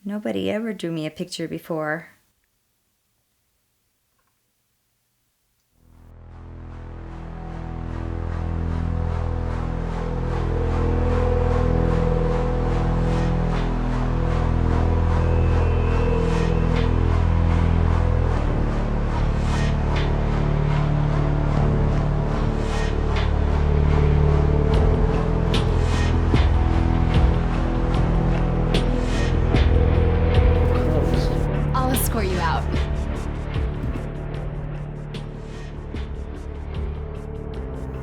Nobody ever drew me a picture before.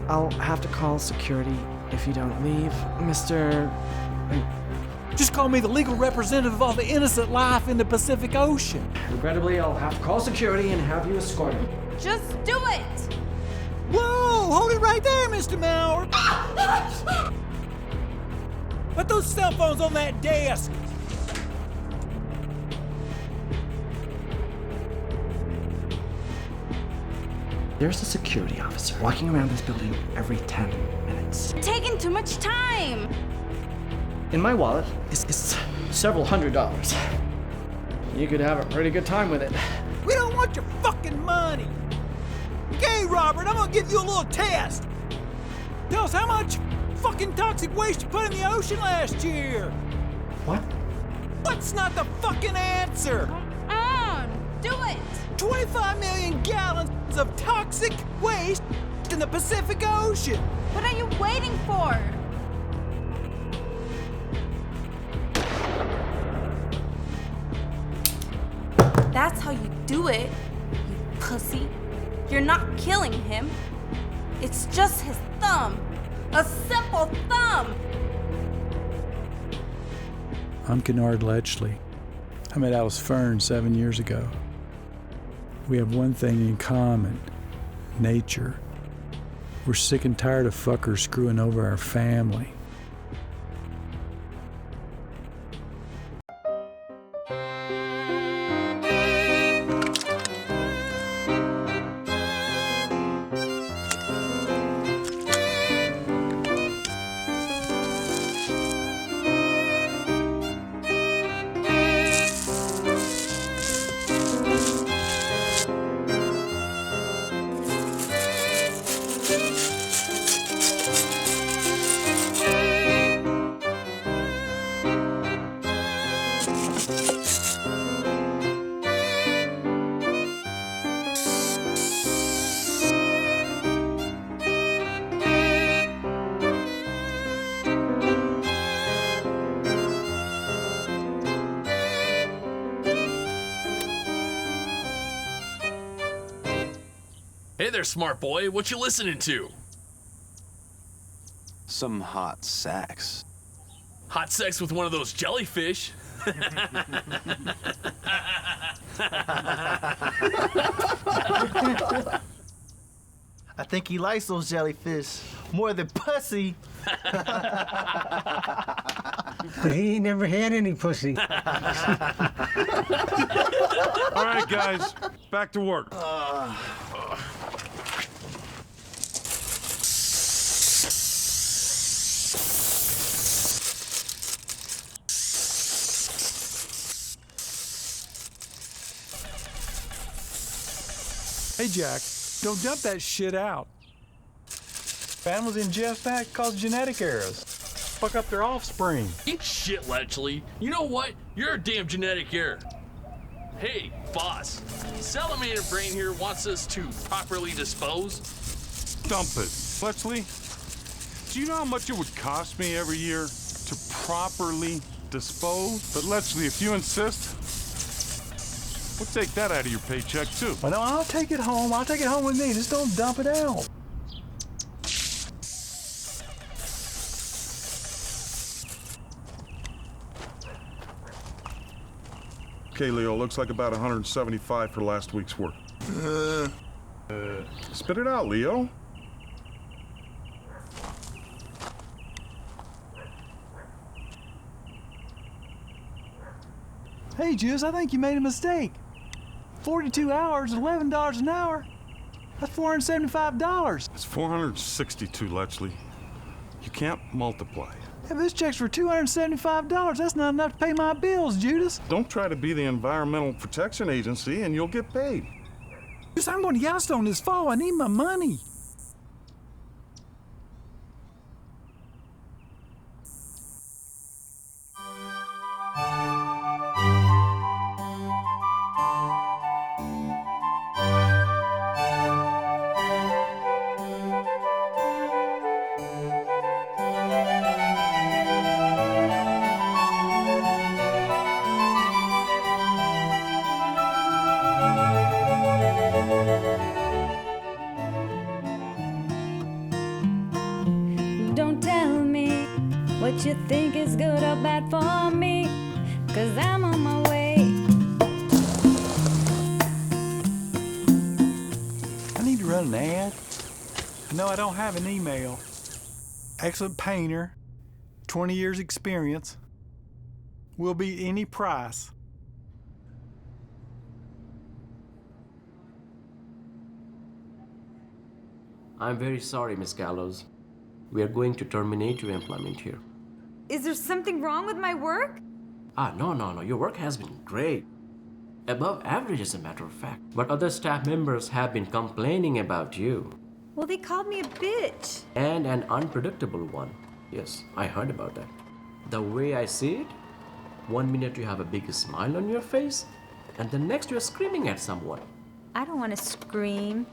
I'll have to call security if you don't leave, Mr. Just call me the legal representative of all the innocent life in the Pacific Ocean. Regrettably, I'll have to call security and have you escorted. Just do it! Whoa! Hold it right there, Mr. Maurer! Put those cell phones on that desk! There's a security officer walking around this building every 10 minutes. Taking too much time! In my wallet is several $100s. You could have a pretty good time with it. We don't want your fucking money! Okay, Robert, I'm gonna give you a little test! Tell us how much fucking toxic waste you put in the ocean last year! What? What's not the fucking answer? Come on, do it! 25 million gallons of toxic waste in the Pacific Ocean! What are you waiting for? That's how you do it, you pussy. You're not killing him. It's just his thumb. A simple thumb! I'm Kennard Letchley. I met Alice Fern 7 years ago. We have one thing in common: nature. We're sick and tired of fuckers screwing over our family. Hey there, smart boy. What you listening to? Some hot sax. Hot sex with one of those jellyfish. I think he likes those jellyfish more than pussy. He ain't never had any pussy. All right, guys, back to work. Hey, Jack, don't dump that shit out. Animals ingest that cause genetic errors. Fuck up their offspring. Eat shit, Letchley. You know what? You're a damn genetic error. Hey, boss. Salamander Brain here wants us to properly dispose. Dump it. Letchley, do you know how much it would cost me every year to properly dispose? But Letchley, if you insist, we'll take that out of your paycheck, too. Well, no, I'll take it home. I'll take it home with me. Just don't dump it out. Okay, Leo, looks like about 175 for last week's work. Spit it out, Leo. Hey, Juice, I think you made a mistake. 42 hours, $11 an hour. That's $475. It's 462, Letchley. You can't multiply. If this check's for $275, that's not enough to pay my bills, Judas. Don't try to be the Environmental Protection Agency and you'll get paid. Judas, I'm going to Yellowstone this fall. I need my money. Don't tell me what you think is good or bad for me, 'cause I'm on my way. I need to run an ad. No, I don't have an email. Excellent painter, 20 years experience. Will be any price. I'm very sorry, Miss Gallows. We are going to terminate your employment here. Is there something wrong with my work? No. Your work has been great. Above average, as a matter of fact. But other staff members have been complaining about you. Well, they called me a bitch. And an unpredictable one. Yes, I heard about that. The way I see it, one minute you have a big smile on your face, and the next you're screaming at someone. I don't want to scream.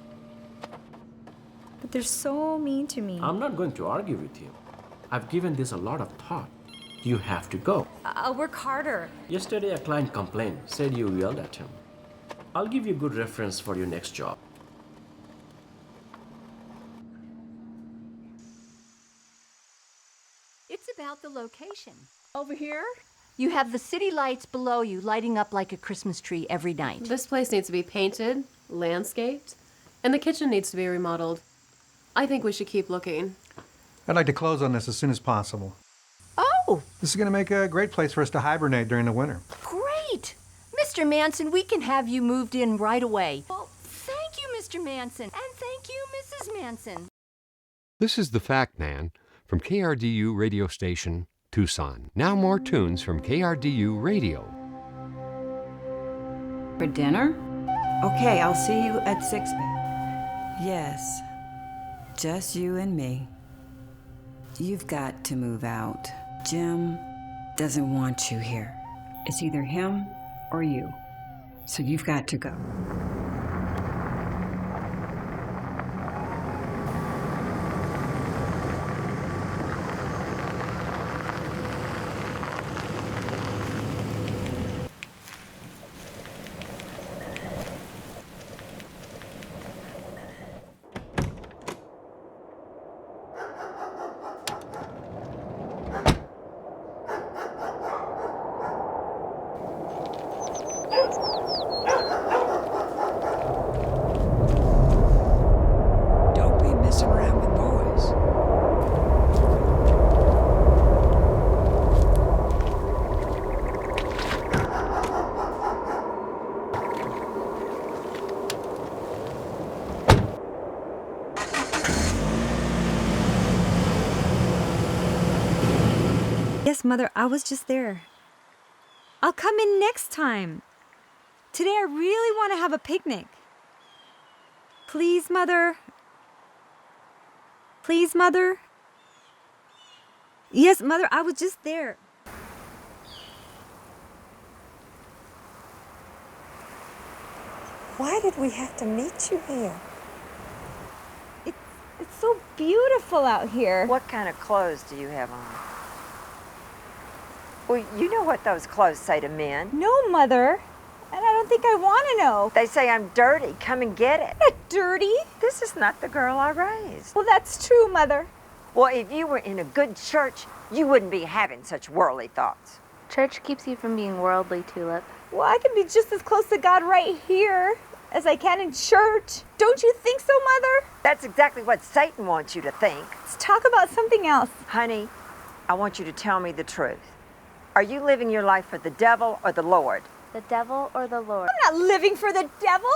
But they're so mean to me. I'm not going to argue with you. I've given this a lot of thought. You have to go. I'll work harder. Yesterday, a client complained, said you yelled at him. I'll give you good reference for your next job. It's about the location. Over here, you have the city lights below you lighting up like a Christmas tree every night. This place needs to be painted, landscaped, and the kitchen needs to be remodeled. I think we should keep looking. I'd like to close on this as soon as possible. Oh! This is going to make a great place for us to hibernate during the winter. Great! Mr. Manson, we can have you moved in right away. Well, thank you, Mr. Manson. And thank you, Mrs. Manson. This is The Fact Man from KRDU radio station, Tucson. Now more tunes from KRDU Radio. For dinner? Okay, I'll see you at 6. Yes, just you and me. You've got to move out. Jim doesn't want you here. It's either him or you. So you've got to go. Yes, Mother, I was just there. I'll come in next time. Today I really want to have a picnic. Please, Mother. Please, Mother. Yes, Mother, I was just there. Why did we have to meet you here? It's so beautiful out here. What kind of clothes do you have on? Well, you know what those clothes say to men. No, Mother. And I don't think I want to know. They say I'm dirty. Come and get it. Not dirty. This is not the girl I raised. Well, that's true, Mother. Well, if you were in a good church, you wouldn't be having such worldly thoughts. Church keeps you from being worldly, Tulip. Well, I can be just as close to God right here as I can in church. Don't you think so, Mother? That's exactly what Satan wants you to think. Let's talk about something else. Honey, I want you to tell me the truth. Are you living your life for the devil or the Lord? The devil or the Lord? I'm not living for the devil.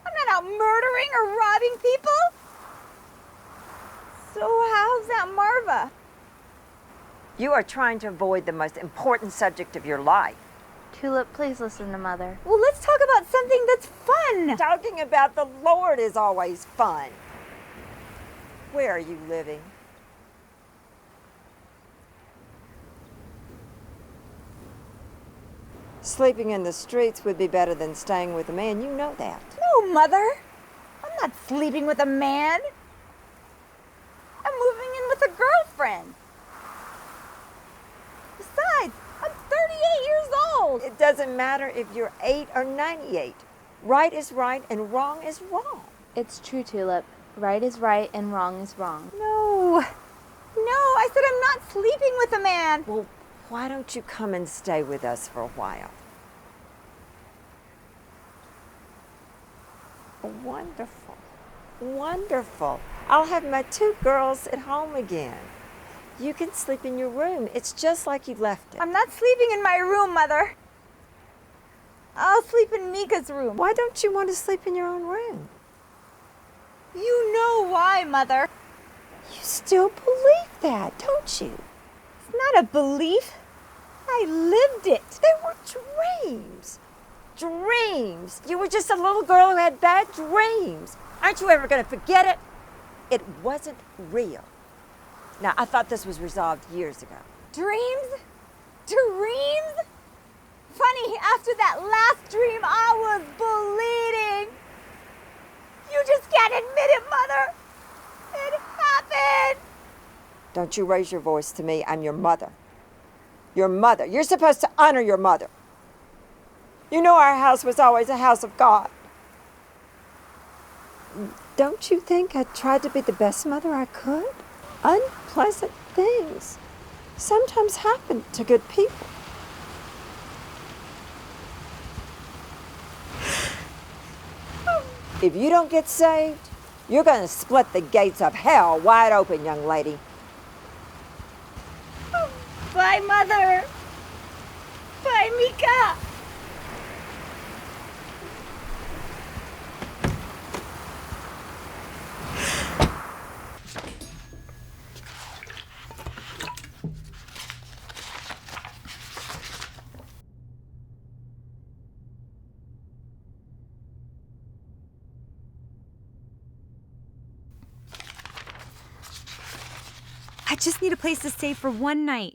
I'm not out murdering or robbing people. So how's that Marva? You are trying to avoid the most important subject of your life. Tulip, please listen to Mother. Well, let's talk about something that's fun. Talking about the Lord is always fun. Where are you living? Sleeping in the streets would be better than staying with a man. You know that. No, Mother. I'm not sleeping with a man. I'm moving in with a girlfriend. Besides, I'm 38 years old. It doesn't matter if you're 8 or 98. Right is right and wrong is wrong. It's true, Tulip. Right is right and wrong is wrong. No. No, I said I'm not sleeping with a man. Well, why don't you come and stay with us for a while? Wonderful. Wonderful. I'll have my 2 girls at home again. You can sleep in your room. It's just like you left it. I'm not sleeping in my room, Mother. I'll sleep in Mika's room. Why don't you want to sleep in your own room? You know why, Mother. You still believe that, don't you? It's not a belief. I lived it. They were dreams. Dreams. You were just a little girl who had bad dreams. Aren't you ever going to forget it? It wasn't real. Now, I thought this was resolved years ago. Dreams? Dreams? Funny, after that last dream, I was bleeding. You just can't admit it, Mother. It happened. Don't you raise your voice to me. I'm your mother. Your mother. You're supposed to honor your mother. You know our house was always a house of God. Don't you think I tried to be the best mother I could? Unpleasant things sometimes happen to good people. If you don't get saved, you're going to split the gates of hell wide open, young lady. Bye, Mother. Bye, Mika. I just need a place to stay for one night.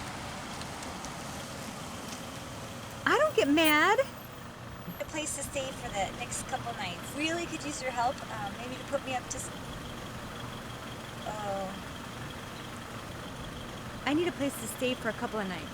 I don't get mad. A place to stay for the next couple nights. Really could use your help. Maybe to put me up to... Oh. I need a place to stay for a couple of nights.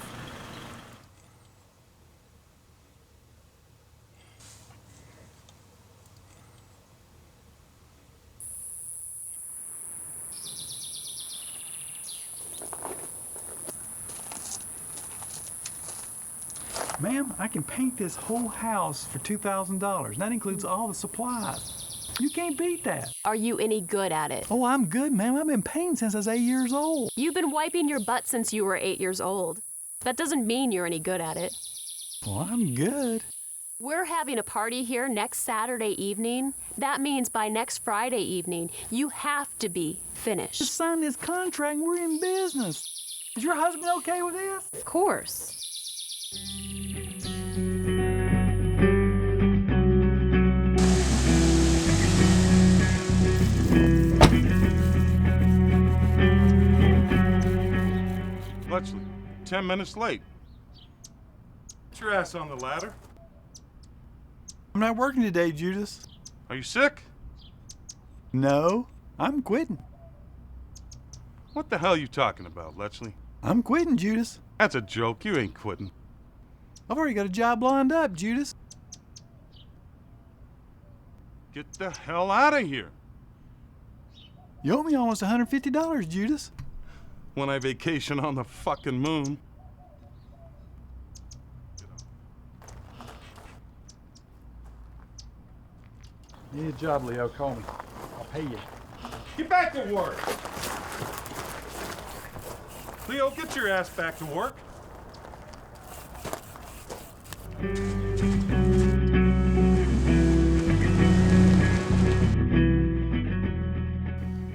Ma'am, I can paint this whole house for $2,000. That includes all the supplies. You can't beat that. Are you any good at it? Oh, I'm good, ma'am. I've been painting since I was 8 years old. You've been wiping your butt since you were 8 years old. That doesn't mean you're any good at it. Well, I'm good. We're having a party here next Saturday evening. That means by next Friday evening, you have to be finished. Just sign this contract and we're in business. Is your husband okay with this? Of course. Bletchley, 10 minutes late. Get your ass on the ladder. I'm not working today, Judas. Are you sick? No, I'm quitting. What the hell are you talking about, Bletchley? I'm quitting, Judas. That's a joke. You ain't quitting. I've already got a job lined up, Judas. Get the hell out of here. You owe me almost $150, Judas. When I vacation on the fucking moon. Need a job, Leo. Call me. I'll pay you. Get back to work. Leo, get your ass back to work.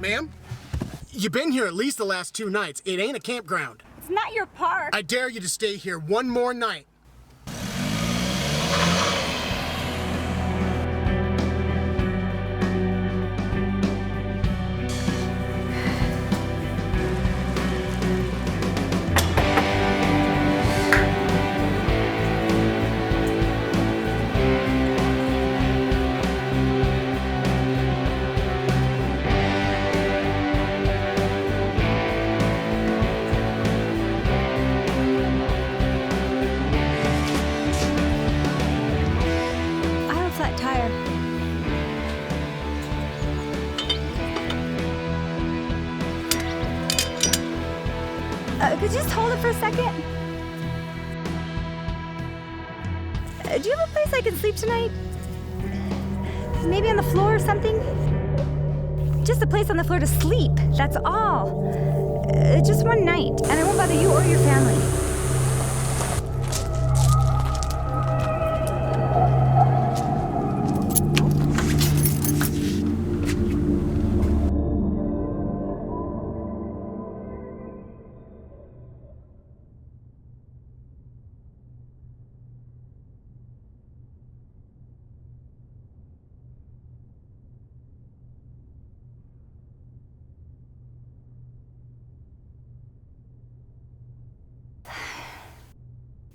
Ma'am, you've been here at least the last 2 nights. It ain't a campground. It's not your park. I dare you to stay here one more night. Could you just hold it for a second? Do you have a place I can sleep tonight? Maybe on the floor or something? Just a place on the floor to sleep, that's all. Just one night, and I won't bother you or your family.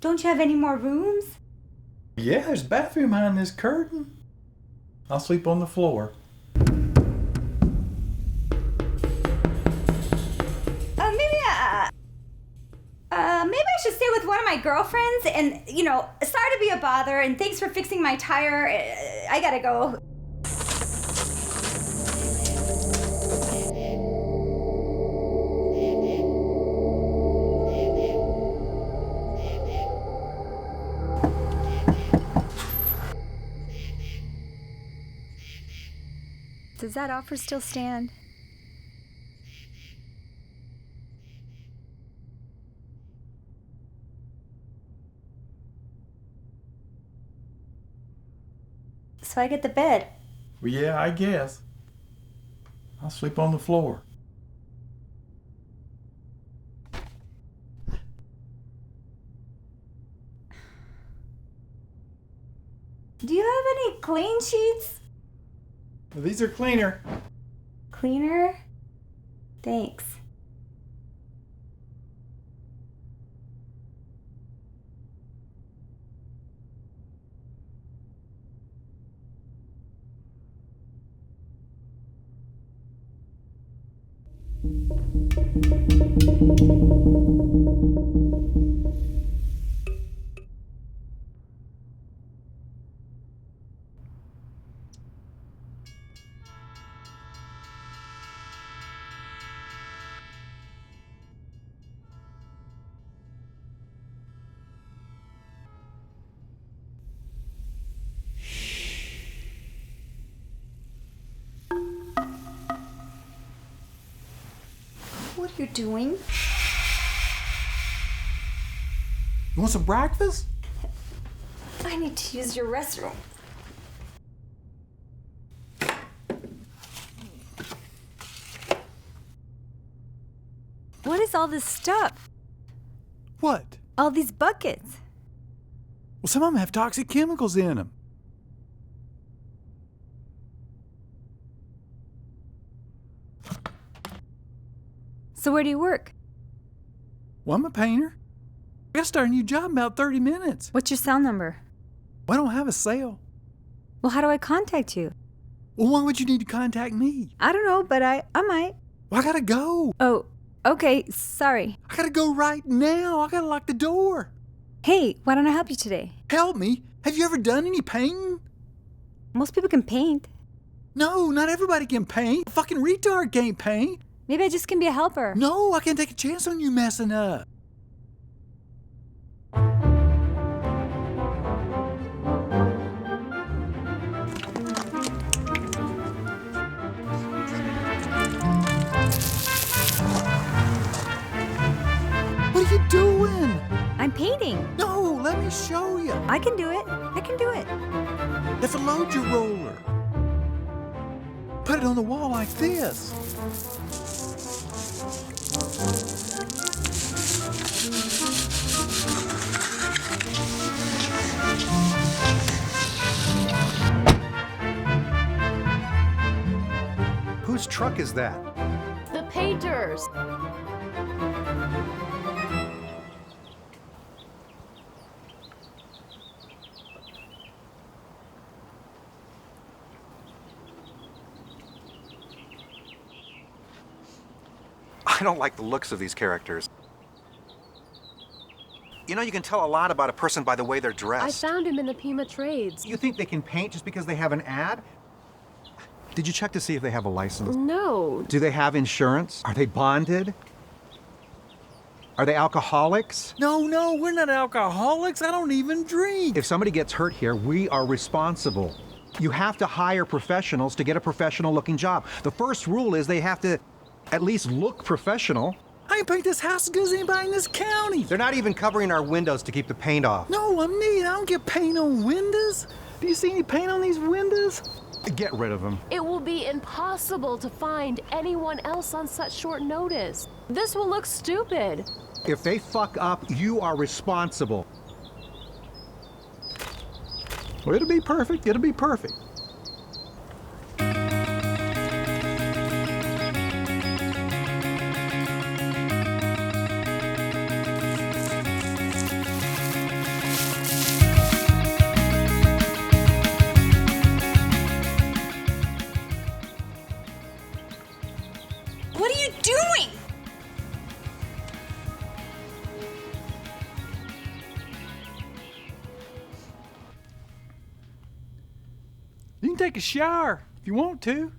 Don't you have any more rooms? Yeah, there's a bathroom behind this curtain. I'll sleep on the floor. Maybe I should stay with one of my girlfriends and, sorry to be a bother and thanks for fixing my tire. I gotta go. Does that offer still stand? So I get the bed. Well, yeah, I guess. I'll sleep on the floor. Do you have any clean sheets? Well, these are cleaner. Cleaner? Thanks. What are you doing? You want some breakfast? I need to use your restroom. What is all this stuff? What? All these buckets. Well, some of them have toxic chemicals in them. So where do you work? Well, I'm a painter. I gotta start a new job in about 30 minutes. What's your cell number? Well, I don't have a cell. Well, how do I contact you? Well, why would you need to contact me? I don't know, but I might. Well, I gotta go. Oh, okay, sorry. I gotta go right now. I gotta lock the door. Hey, why don't I help you today? Help me? Have you ever done any painting? Most people can paint. No, not everybody can paint. A fucking retard can't paint. Maybe I just can be a helper. No, I can't take a chance on you messing up. What are you doing? I'm painting. No, let me show you. I can do it. I can do it. That's a load your roller. Put it on the wall like this. truck is that? The painters. I don't like the looks of these characters. You know, you can tell a lot about a person by the way they're I dressed. found him in the Pima trades. You think they can paint just because they have an ad? Did you check to see if they have a license? No. Do they have insurance? Are they bonded? Are they alcoholics? No, we're not alcoholics. I don't even drink. If somebody gets hurt here, we are responsible. You have to hire professionals to get a professional-looking job. The first rule is they have to at least look professional. I can paint this house as good as anybody in this county. They're not even covering our windows to keep the paint off. No, I'm neat. I don't get paint on windows. Do you see any paint on these windows? Get rid of them. It will be impossible to find anyone else on such short notice. This will look stupid. If they fuck up, you are responsible. Well, it'll be perfect. It'll be perfect. What are you doing? You can take a shower if you want to.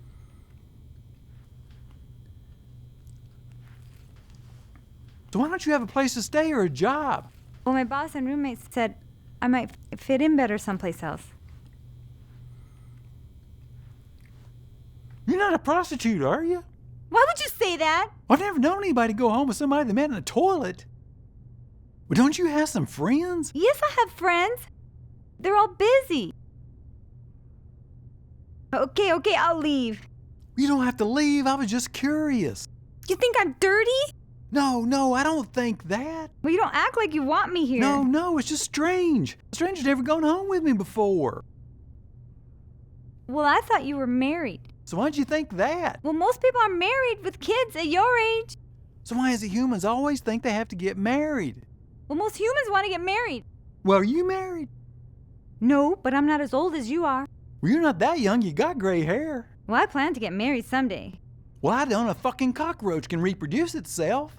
So why don't you have a place to stay or a job? Well, my boss and roommates said I might fit in better someplace else. You're not a prostitute, are you? Why would you say that? I've never known anybody go home with somebody that met in a toilet. Well, don't you have some friends? Yes, I have friends. They're all busy. Okay, I'll leave. You don't have to leave. I was just curious. You think I'm dirty? No, I don't think that. Well, you don't act like you want me here. No, it's just strange. A stranger's never gone home with me before. Well, I thought you were married. So why'd you think that? Well, most people are married with kids at your age. So why is it humans always think they have to get married? Well, most humans want to get married. Well, are you married? No, but I'm not as old as you are. Well, you're not that young. You got gray hair. Well, I plan to get married someday. Well, I don't know. A fucking cockroach can reproduce itself.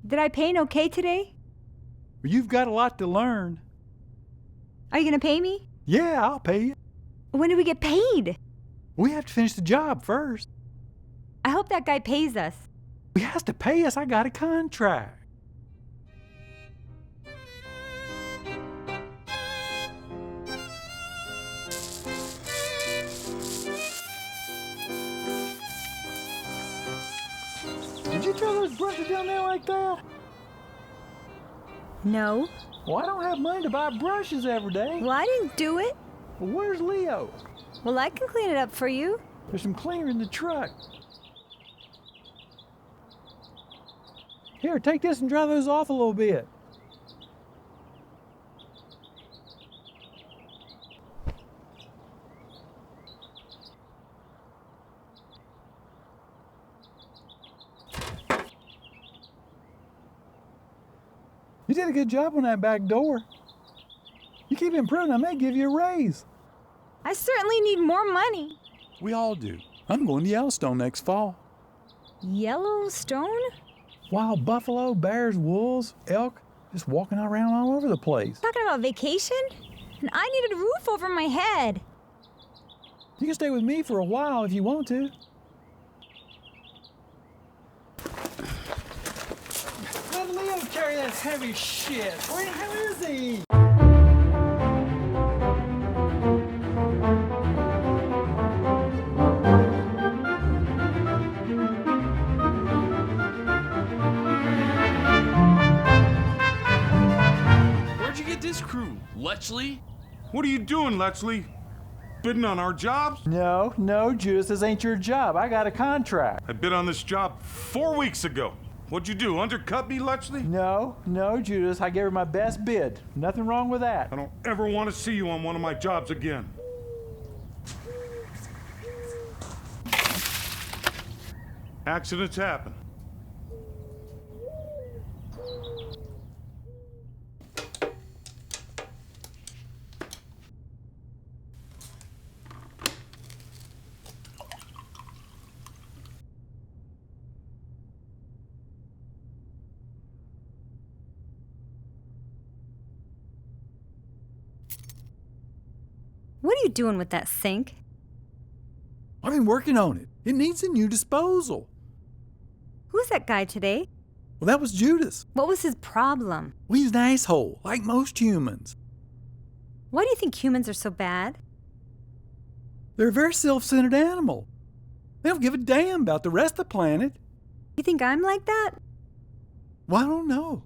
Did I paint okay today? Well, you've got a lot to learn. Are you going to pay me? Yeah, I'll pay you. When do we get paid? We have to finish the job first. I hope that guy pays us. He has to pay us. I got a contract. Did you throw those brushes down there like that? No. Well, I don't have money to buy brushes every day. Well, I didn't do it. Well, where's Leo? Well, I can clean it up for you. There's some cleaner in the truck. Here, take this and dry those off a little bit. You did a good job on that back door. You keep improving, I may give you a raise. I certainly need more money. We all do. I'm going to Yellowstone next fall. Yellowstone? Wild buffalo, bears, wolves, elk, just walking around all over the place. Talking about vacation? And I needed a roof over my head. You can stay with me for a while if you want to. Let Leo carry that heavy shit. Where the hell is he? Where'd you get this crew, Letchley? What are you doing, Letchley? Bidding on our jobs? No, Judas, this ain't your job. I got a contract. I bid on this job 4 weeks ago. What'd you do, undercut me, Letchley? No, Judas. I gave her my best bid. Nothing wrong with that. I don't ever want to see you on one of my jobs again. Accidents happen. What are you doing with that sink? I've been working on it. It needs a new disposal. Who's that guy today? Well, that was Judas. What was his problem? Well, he's an asshole, like most humans. Why do you think humans are so bad? They're a very self-centered animal. They don't give a damn about the rest of the planet. You think I'm like that? Well, I don't know.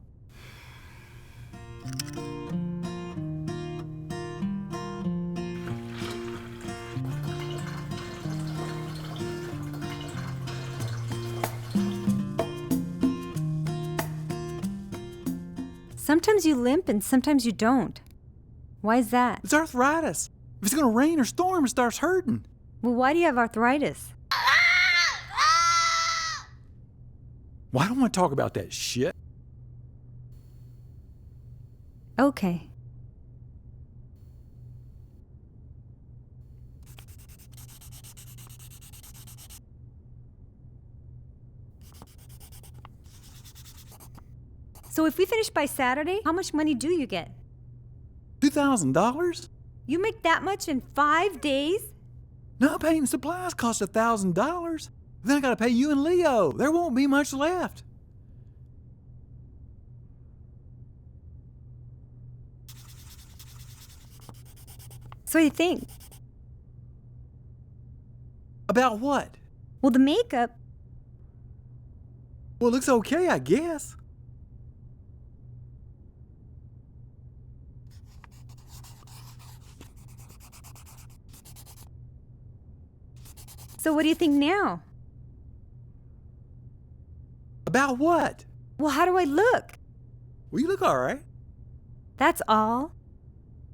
Sometimes you limp and sometimes you don't. Why is that? It's arthritis. If it's gonna rain or storm, it starts hurting. Well, why do you have arthritis? Well, I don't want to talk about that shit. Okay. So if we finish by Saturday, how much money do you get? $2,000? You make that much in 5 days? No, paint and supplies cost $1,000. Then I gotta pay you and Leo. There won't be much left. So what do you think? About what? Well, the makeup. Well, it looks okay, I guess. So what do you think now? About what? Well, how do I look? Well, you look all right. That's all?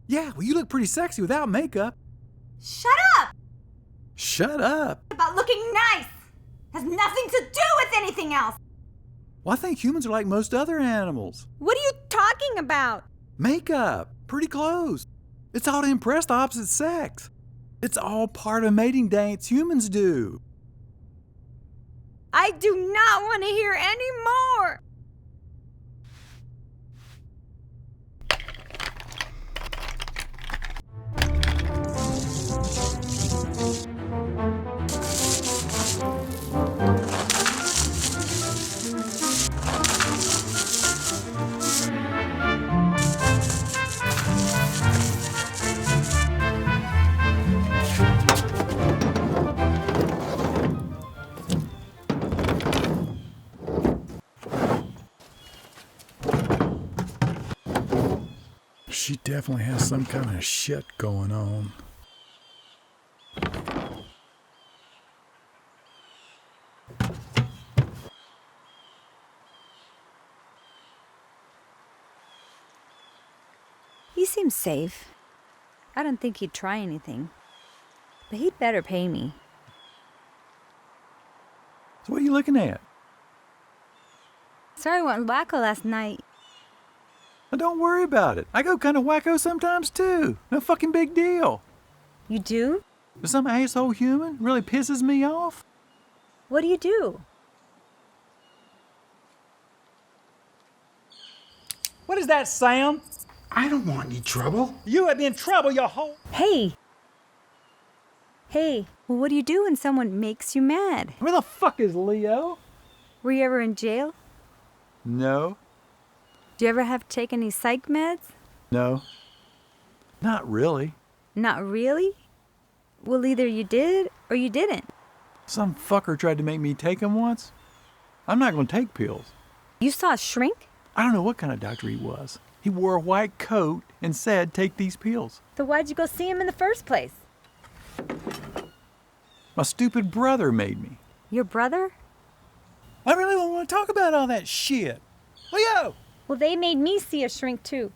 Yeah, well, you look pretty sexy without makeup. Shut up! Shut up. About looking nice! Has nothing to do with anything else! Well, I think humans are like most other animals. What are you talking about? Makeup, pretty clothes. It's all to impress the opposite sex. It's all part of mating dance humans do. I do not want to hear any more! She definitely has some kind of shit going on. He seems safe. I don't think he'd try anything. But he'd better pay me. So what are you looking at? Sorry I went wacko last night. Well, don't worry about it. I go kind of wacko sometimes too. No fucking big deal. You do? If some asshole human really pisses me off, What do you do? What is that sound? I don't want any trouble. You have been in trouble your whole... Hey! Hey, well, what do you do when someone makes you mad? Where the fuck is Leo? Were you ever in jail? no, Do you ever have to take any psych meds? no, not really. Not really? Well, either you did or you didn't. Some fucker tried to make me take them once. I'm not going to take pills. You saw a shrink? I don't know what kind of doctor he was. He wore a white coat and said, take these pills. So why'd you go see him in the first place? My stupid brother made me. Your brother? I really don't want want to talk about all that shit. Leo! Well, they made me see a shrink too.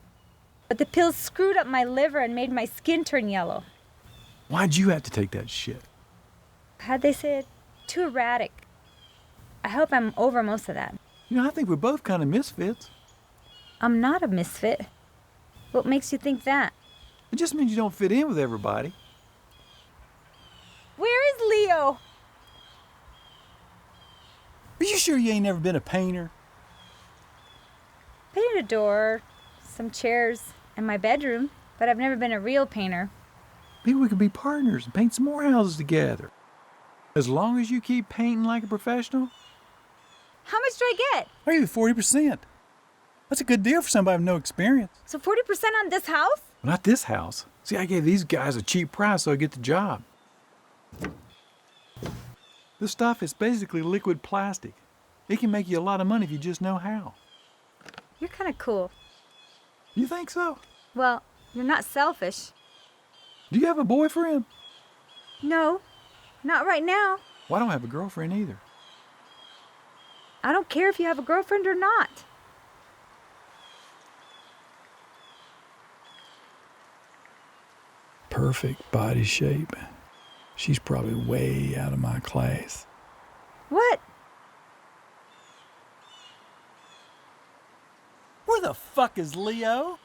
But the pills screwed up my liver and made my skin turn yellow. Why'd you have to take that shit? How'd they say it? Too erratic. I hope I'm over most of that. You know, I think we're both kind of misfits. I'm not a misfit. What makes you think that? It just means you don't fit in with everybody. Where is Leo? Are you sure you ain't never been a painter? Painted a door, some chairs, and my bedroom, but I've never been a real painter. Maybe we could be partners and paint some more houses together. As long as you keep painting like a professional. How much do I get? I give you 40%. That's a good deal for somebody with no experience. So 40% on this house? Well, not this house. See, I gave these guys a cheap price so I get the job. This stuff is basically liquid plastic. It can make you a lot of money if you just know how. You're kind of cool. You think so? Well, you're not selfish. Do you have a boyfriend? No, not right now. Well, I don't have a girlfriend either. I don't care if you have a girlfriend or not. Perfect body shape. She's probably way out of my class. What? Where the fuck is Leo?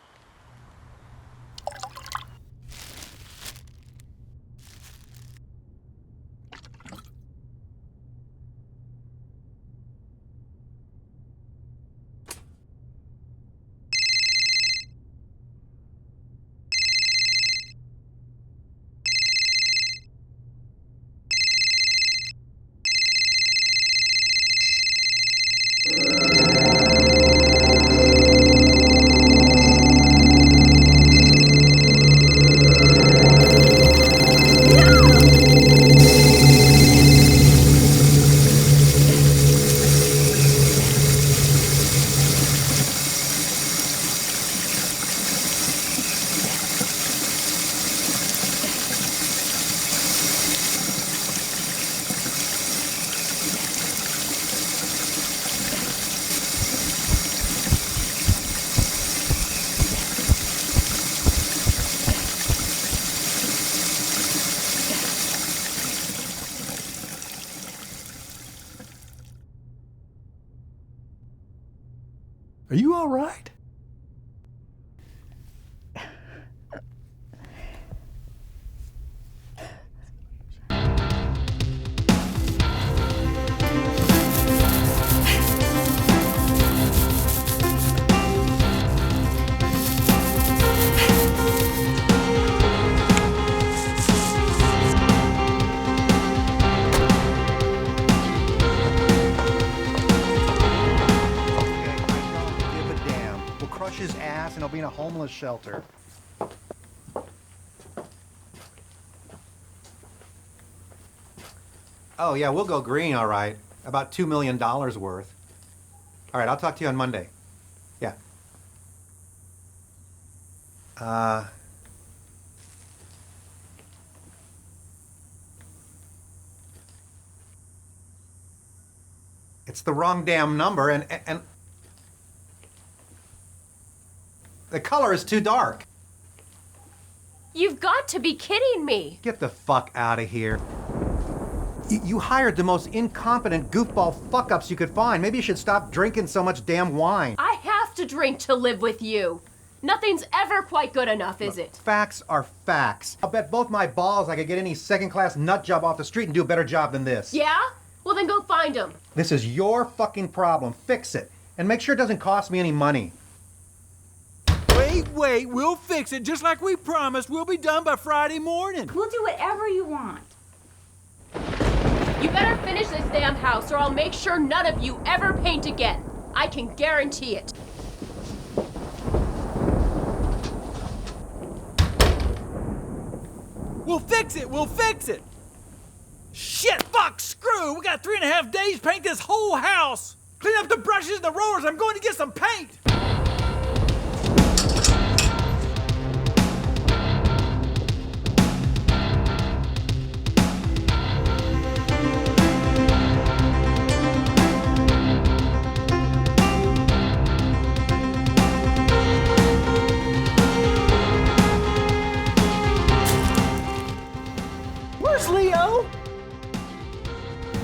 Are you all right? His ass and he'll be in a homeless shelter. Oh yeah, we'll go green, all right. About $2 million worth. All right, I'll talk to you on Monday. Yeah. It's the wrong damn number and the color is too dark. You've got to be kidding me. Get the fuck out of here. You hired the most incompetent goofball fuck-ups you could find. Maybe you should stop drinking so much damn wine. I have to drink to live with you. Nothing's ever quite good enough, is it? Facts are facts. I'll bet both my balls I could get any second-class nut job off the street and do a better job than this. Yeah? Well, then go find him. This is your fucking problem. Fix it. And make sure it doesn't cost me any money. Wait, we'll fix it just like we promised. We'll be done by Friday morning. We'll do whatever you want. You better finish this damn house or I'll make sure none of you ever paint again. I can guarantee it. We'll fix it. Shit, fuck, screw. We got 3.5 days to paint this whole house. Clean up the brushes and the rollers. I'm going to get some paint.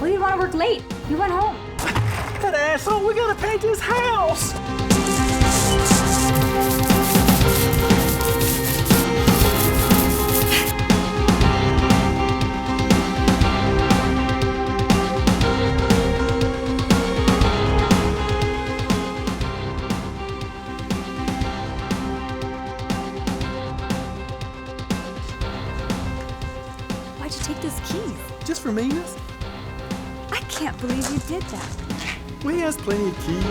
Well, you want to work late. You went home. That asshole, we gotta paint his house! Why'd you take those keys? Just for meanness? I can't believe you did that. Well, he has plenty of keys.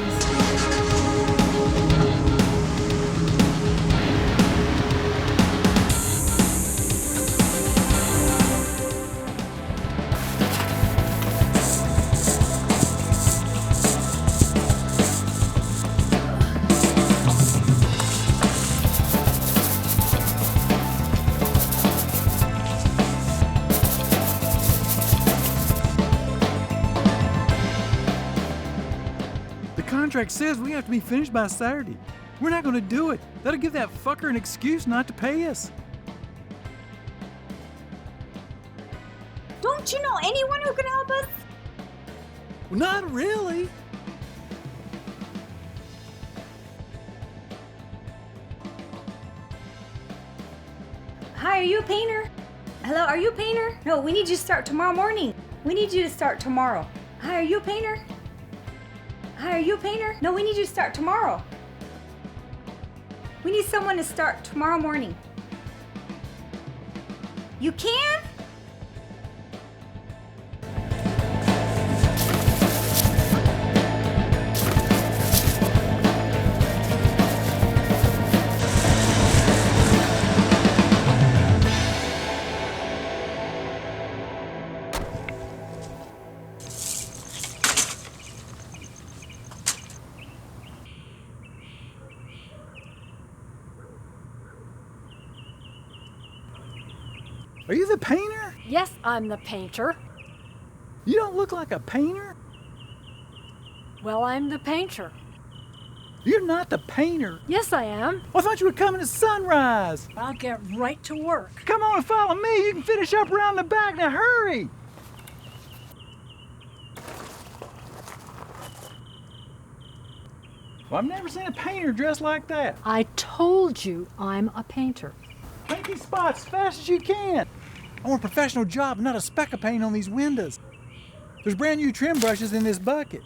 Contract says we have to be finished by Saturday. We're not going to do it. That'll give that fucker an excuse not to pay us. Don't you know anyone who can help us? Well, not really. Hi, are you a painter? Hello, are you a painter? No, we need you to start tomorrow morning. We need you to start tomorrow. Hi, are you a painter? Hi, are you a painter? No, we need you to start tomorrow. We need someone to start tomorrow morning. You can? Are you the painter? Yes, I'm the painter. You don't look like a painter. Well, I'm the painter. You're not the painter. Yes, I am. I thought you were coming at sunrise. I'll get right to work. Come on and follow me. You can finish up around the back. Now hurry. Well, I've never seen a painter dressed like that. I told you I'm a painter. Paint these spots as fast as you can. I want a professional job, not a speck of paint on these windows. There's brand new trim brushes in this bucket.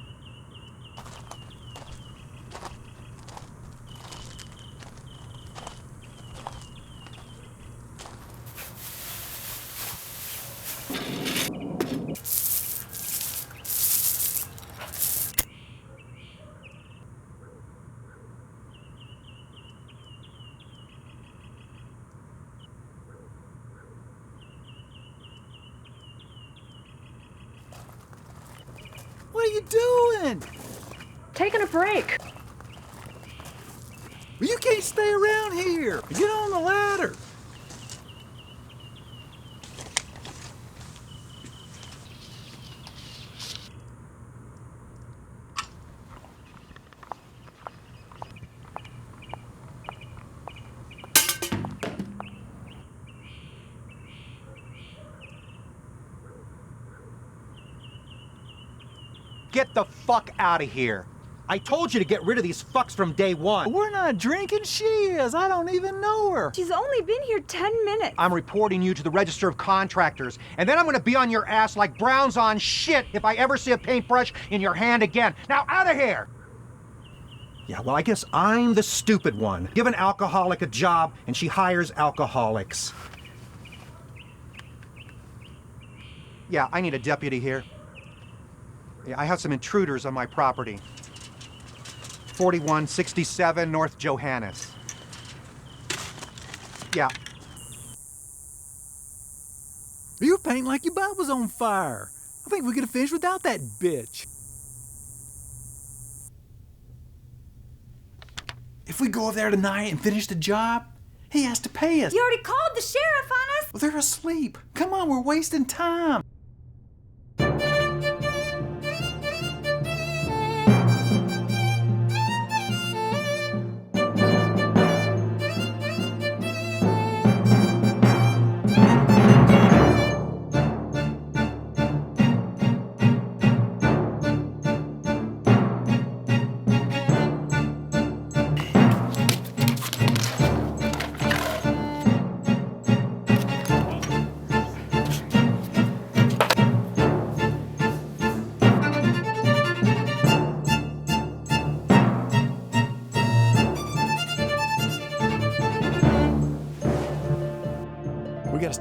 What are you doing? Taking a break. Well, you can't stay around here. Get on the ladder. Get the fuck out of here. I told you to get rid of these fucks from day one. We're not drinking. She is. I don't even know her. She's only been here 10 minutes. I'm reporting you to the Register of Contractors, and then I'm gonna be on your ass like Brown's on shit if I ever see a paintbrush in your hand again. Now out of here! Yeah, well, I guess I'm the stupid one. Give an alcoholic a job, and she hires alcoholics. Yeah, I need a deputy here. Yeah, I have some intruders on my property. 4167 North Johannes. Yeah. You paint like your butt was on fire. I think we could have finished without that bitch. If we go over there tonight and finish the job, he has to pay us. You already called the sheriff on us. Well, they're asleep. Come on, we're wasting time.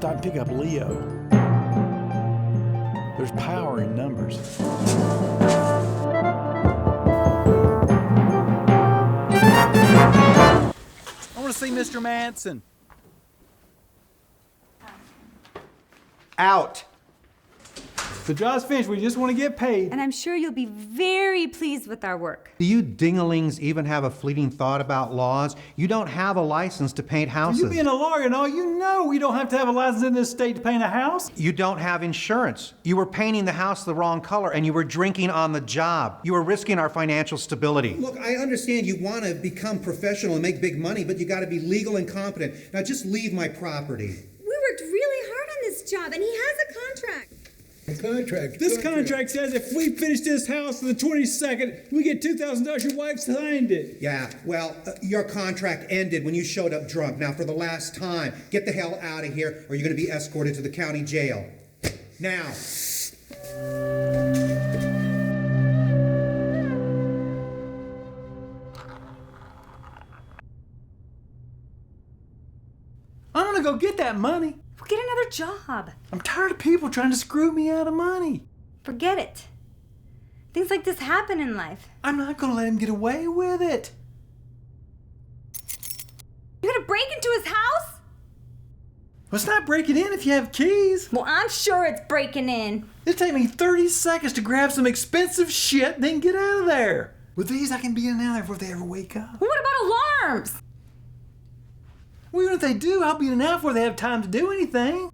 stop and pick up Leo. There's power in numbers. I want to see Mr. Manson. Out. The job's finished. We just want to get paid. And I'm sure you'll be very pleased with our work. Do you dinglings even have a fleeting thought about laws? You don't have a license to paint houses. You being a lawyer and all, you know we don't have to have a license in this state to paint a house. You don't have insurance. You were painting the house the wrong color and you were drinking on the job. You were risking our financial stability. Look, I understand you want to become professional and make big money, but you got to be legal and competent. Now just leave my property. We worked really hard on this job, and he has a contract. This contract says if we finish this house on the 22nd, we get $2,000. Your wife signed it. Yeah, well, your contract ended when you showed up drunk. Now, for the last time, get the hell out of here or you're going to be escorted to the county jail. Now. I'm going to go get that money. We'll get another job. I'm tired of people trying to screw me out of money. Forget it. Things like this happen in life. I'm not going to let him get away with it. You're going to break into his house? Well, it's not breaking in if you have keys. Well, I'm sure it's breaking in. It'll take me 30 seconds to grab some expensive shit, then get out of there. With these, I can be in and out there before they ever wake up. Well, what about alarms? Well, even if they do, I'll be in and out before they have time to do anything.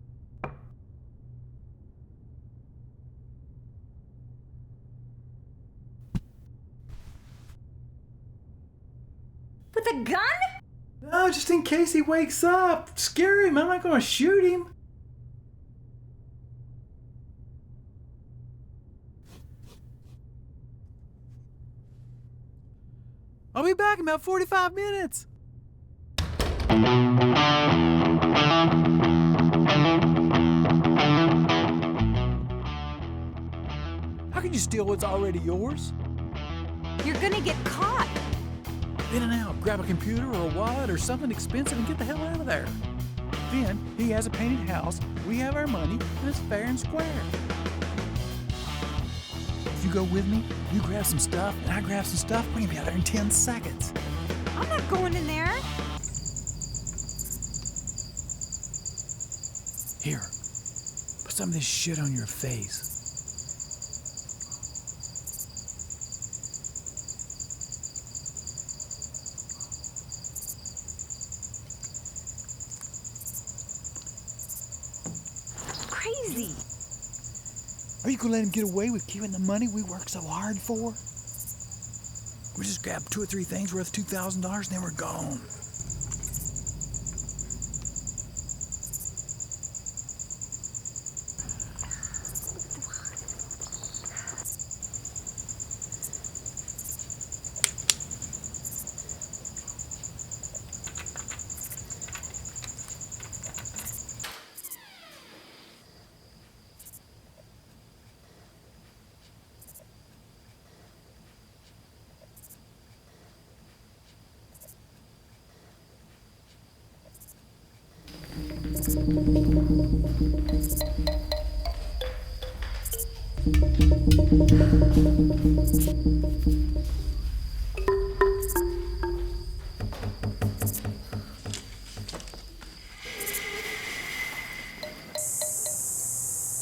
With a gun? No, just in case he wakes up. Scare him. I'm not going to shoot him. I'll be back in about 45 minutes. How can you steal what's already yours? You're gonna get caught. In and out, grab a computer or a wallet or something expensive and get the hell out of there. Then, he has a painted house, we have our money, and it's fair and square. If you go with me, you grab some stuff, and I grab some stuff, we can be out there in 10 seconds. I'm not going in there. Here, put some of this shit on your face. Crazy. Are you gonna let him get away with keeping the money we worked so hard for? We just grab 2 or 3 things worth $2,000 and then we're gone.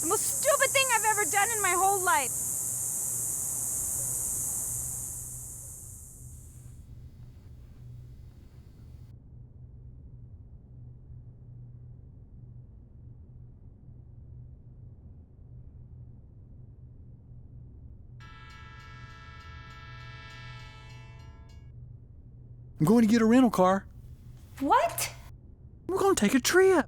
The most stupid thing I've ever done in my whole life. I'm going to get a rental car. What? We're going to take a trip.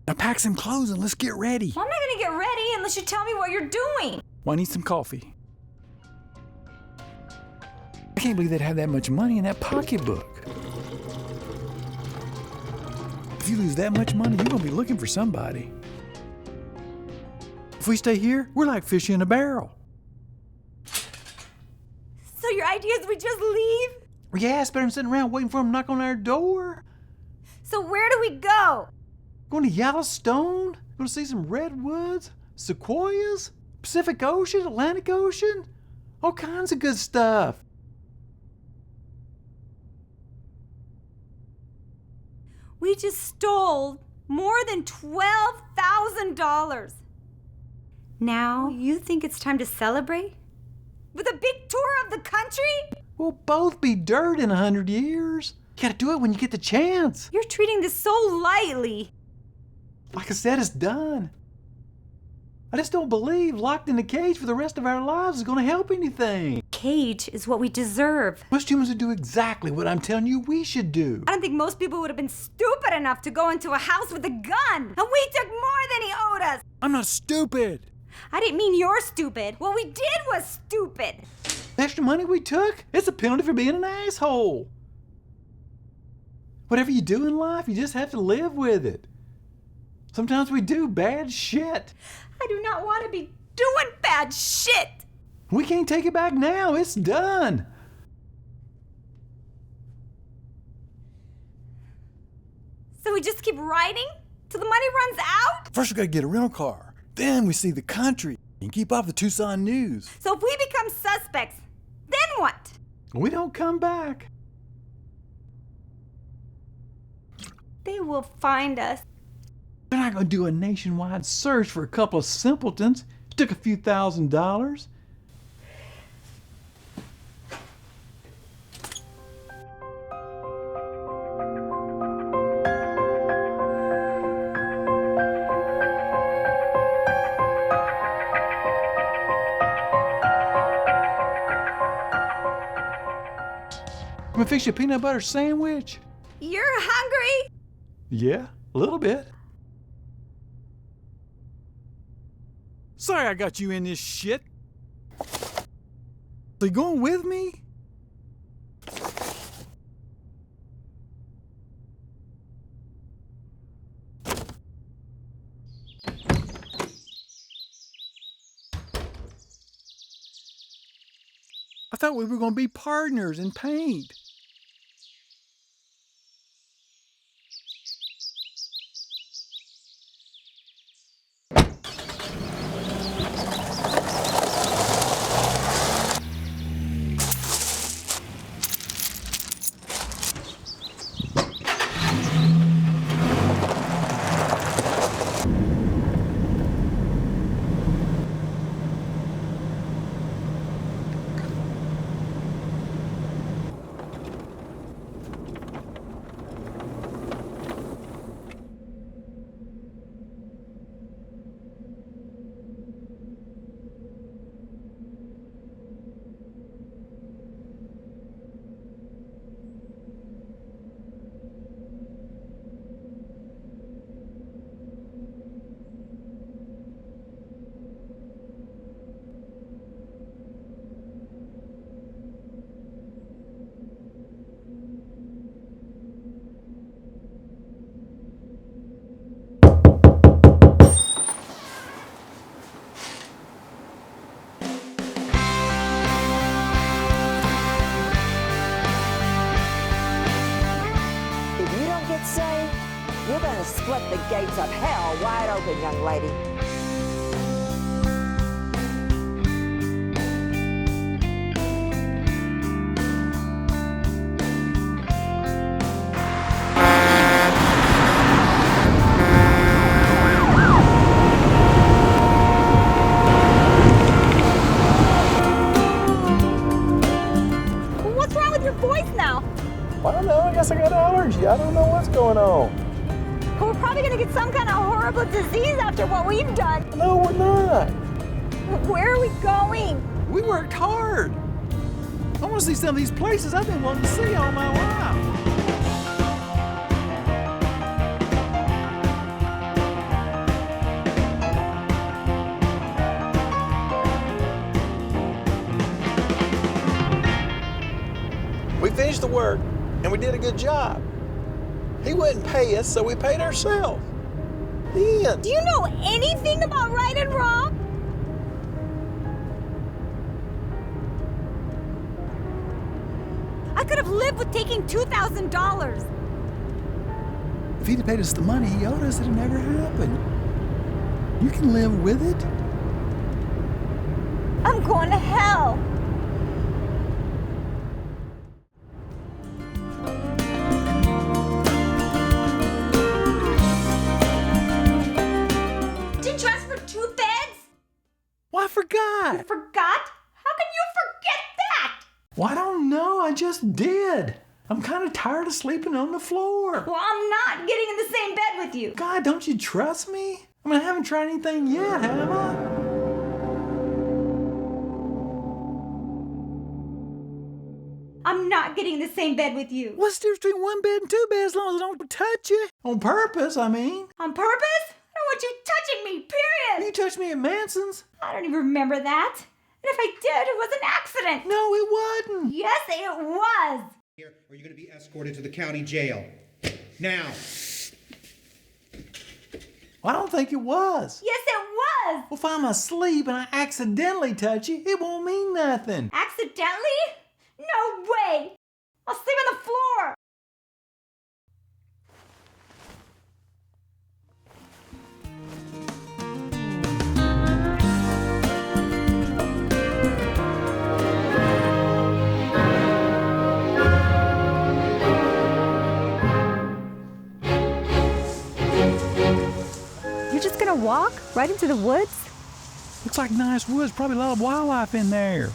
Now pack some clothes and let's get ready. Well, I'm not gonna get ready unless you tell me what you're doing. Well, I need some coffee. I can't believe they'd have that much money in that pocketbook. If you lose that much money, you're gonna be looking for somebody. If we stay here, we're like fish in a barrel. So your idea is we just leave? Yeah, it's better than sitting around waiting for them to knock on our door. So where do we go? Going to Yellowstone? Going to see some redwoods? Sequoias? Pacific Ocean? Atlantic Ocean? All kinds of good stuff. We just stole more than $12,000. Now you think it's time to celebrate? With a big tour of the country? We'll both be dirt in 100 years. You gotta do it when you get the chance. You're treating this so lightly. Like I said, it's done. I just don't believe locked in a cage for the rest of our lives is gonna help anything. Cage is what we deserve. Most humans would do exactly what I'm telling you we should do. I don't think most people would have been stupid enough to go into a house with a gun. And we took more than he owed us. I'm not stupid. I didn't mean you're stupid. What we did was stupid. The extra money we took, it's a penalty for being an asshole. Whatever you do in life, you just have to live with it. Sometimes we do bad shit. I do not want to be doing bad shit. We can't take it back now. It's done. So we just keep riding till the money runs out? First we gotta get a rental car. Then we see the country and keep up the Tucson news. So if we become suspects, then what? We don't come back. They will find us. They're not gonna do a nationwide search for a couple of simpletons. It took a few $1,000s. I'm gonna fix you a peanut butter sandwich. You're hungry? Yeah, a little bit. Sorry I got you in this shit. So you going with me? I thought we were going to be partners in paint. You're gonna split the gates of hell wide open, young lady. What's wrong with your voice now? I don't know. I guess I got an allergy. I don't know what's going on. We're probably gonna get some kind of horrible disease after what we've done. No, we're not. Where are we going? We worked hard. I want to see some of these places I've been wanting to see all my life. We finished the work, and we did a good job. He wouldn't pay us, so we paid ourselves. The end. Do you know anything about right and wrong? I could have lived with taking $2,000. If he'd have paid us the money he owed us, it'd never happened. You can live with it. I'm going to hell. Didn't you ask for 2 beds? Well, I forgot. You forgot? How can you forget that? Well, I don't know. I just did. I'm kind of tired of sleeping on the floor. Well, I'm not getting in the same bed with you. God, don't you trust me? I mean, I haven't tried anything yet, have I? I'm not getting in the same bed with you. What's the difference between 1 bed and 2 beds as long as I don't touch you? On purpose, I mean. On purpose? I don't want you touching me, period. You touched me at Manson's. I don't even remember that. And if I did, it was an accident. No, it wasn't. Yes, it was. Here, or you're going to be escorted to the county jail. Now. I don't think it was. Yes, it was. Well, if I'm asleep and I accidentally touch you, it won't mean nothing. Accidentally? No way. I'll sleep on the floor. You're just gonna walk right into the woods? Looks like nice woods, probably a lot of wildlife in there.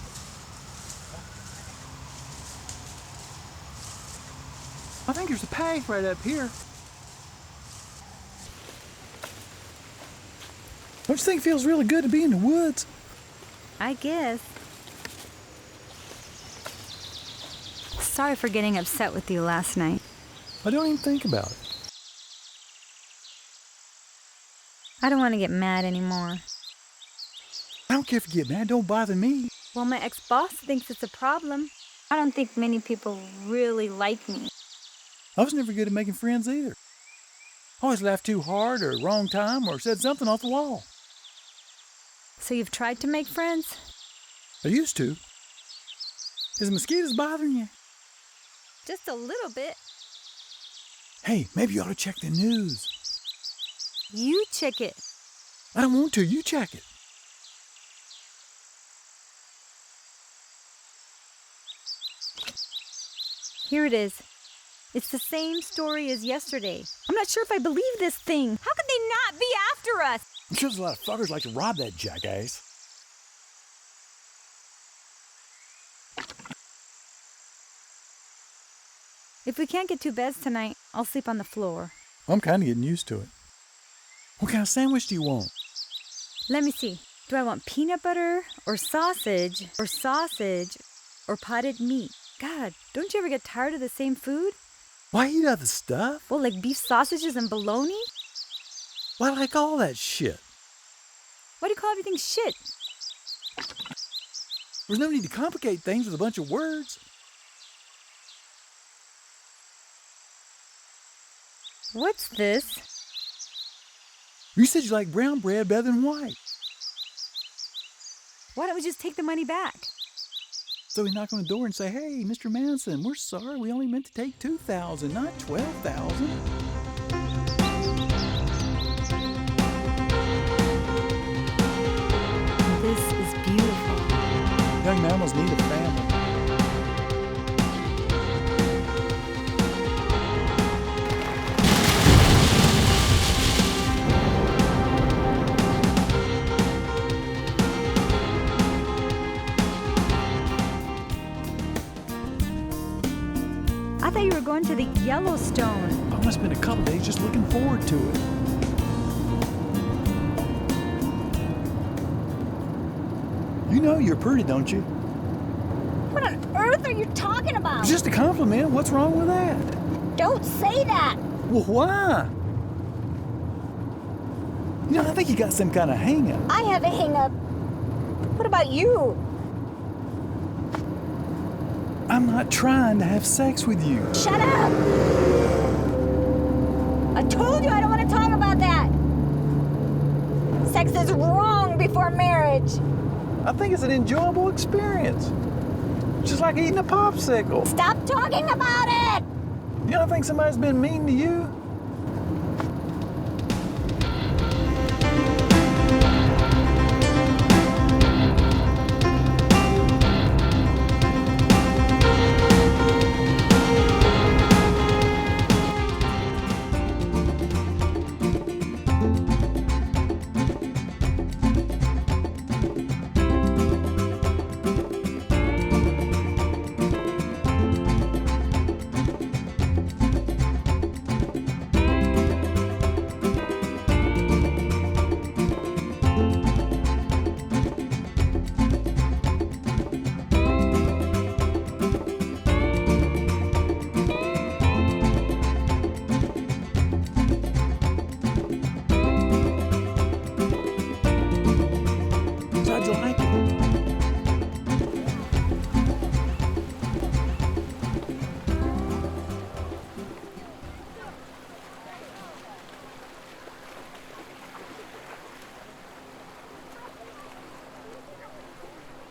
I think there's a path right up here. Don't you think it feels really good to be in the woods? I guess. Sorry for getting upset with you last night. I don't even think about it. I don't want to get mad anymore. I don't care if you get mad, don't bother me. Well, my ex-boss thinks it's a problem. I don't think many people really like me. I was never good at making friends either. I always laughed too hard or wrong time or said something off the wall. So you've tried to make friends? I used to. Is the mosquitoes bothering you? Just a little bit. Hey, maybe you ought to check the news. You check it. I don't want to. You check it. Here it is. It's the same story as yesterday. I'm not sure if I believe this thing. How could they not be after us? I'm sure there's a lot of fuckers like to rob that jackass. If we can't get 2 beds tonight, I'll sleep on the floor. I'm kind of getting used to it. What kind of sandwich do you want? Let me see. Do I want peanut butter or sausage or potted meat? God, don't you ever get tired of the same food? Why eat other stuff? Well, like beef sausages and bologna? Why like all that shit? Why do you call everything shit? There's no need to complicate things with a bunch of words. What's this? You said you like brown bread better than white. Why don't we just take the money back? So we knock on the door and say, "Hey, Mr. Manson, we're sorry. We only meant to take 2,000, not 12,000. This is beautiful. Young mammals need a family. I thought you were going to the Yellowstone. I'm gonna spend a couple days just looking forward to it. You know you're pretty, don't you? What on earth are you talking about? It's just a compliment. What's wrong with that? Don't say that. Well, why? You know, I think you got some kind of hang-up. I have a hang-up. What about you? I'm not trying to have sex with you. Shut up! I told you I don't want to talk about that. Sex is wrong before marriage. I think it's an enjoyable experience. Just like eating a popsicle. Stop talking about it! You don't think somebody's been mean to you?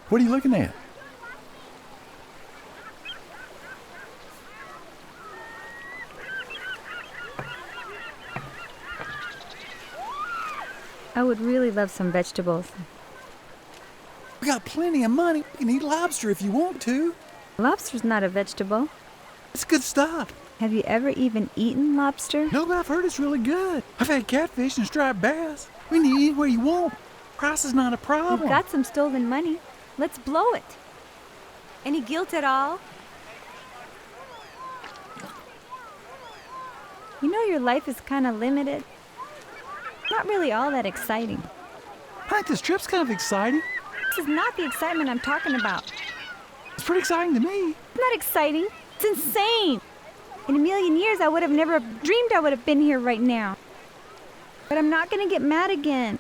What are you looking at? I would really love some vegetables. We got plenty of money. You can eat lobster if you want to. Lobster's not a vegetable. It's good stuff. Have you ever even eaten lobster? No, but I've heard it's really good. I've had catfish and striped bass. We can eat anywhere you want. Price is not a problem. We've got some stolen money. Let's blow it. Any guilt at all? You know your life is kind of limited. Not really all that exciting. I think this trip's kind of exciting. This is not the excitement I'm talking about. It's pretty exciting to me. It's not exciting. It's insane. In a million years, I would have never dreamed I would have been here right now. But I'm not going to get mad again.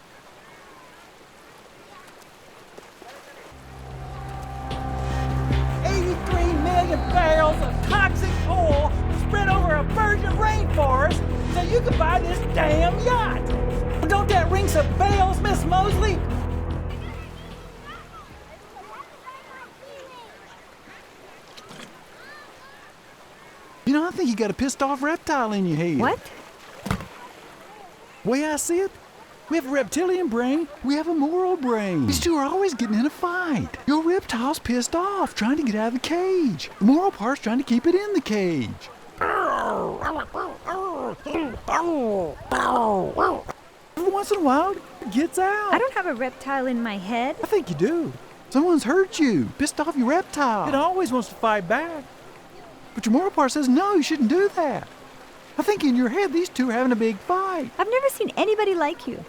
Barrels of toxic oil spread over a virgin rainforest so you can buy this damn yacht. Don't that ring some bells, Miss Mosley? You know, I think you got a pissed off reptile in your head. What? Way I see it, we have a reptilian brain, we have a moral brain. These two are always getting in a fight. Your reptile's pissed off, trying to get out of the cage. The moral part's trying to keep it in the cage. Every once in a while, it gets out. I don't have a reptile in my head. I think you do. Someone's hurt you, pissed off your reptile. It always wants to fight back. But your moral part says, no, you shouldn't do that. I think in your head, these two are having a big fight. I've never seen anybody like you.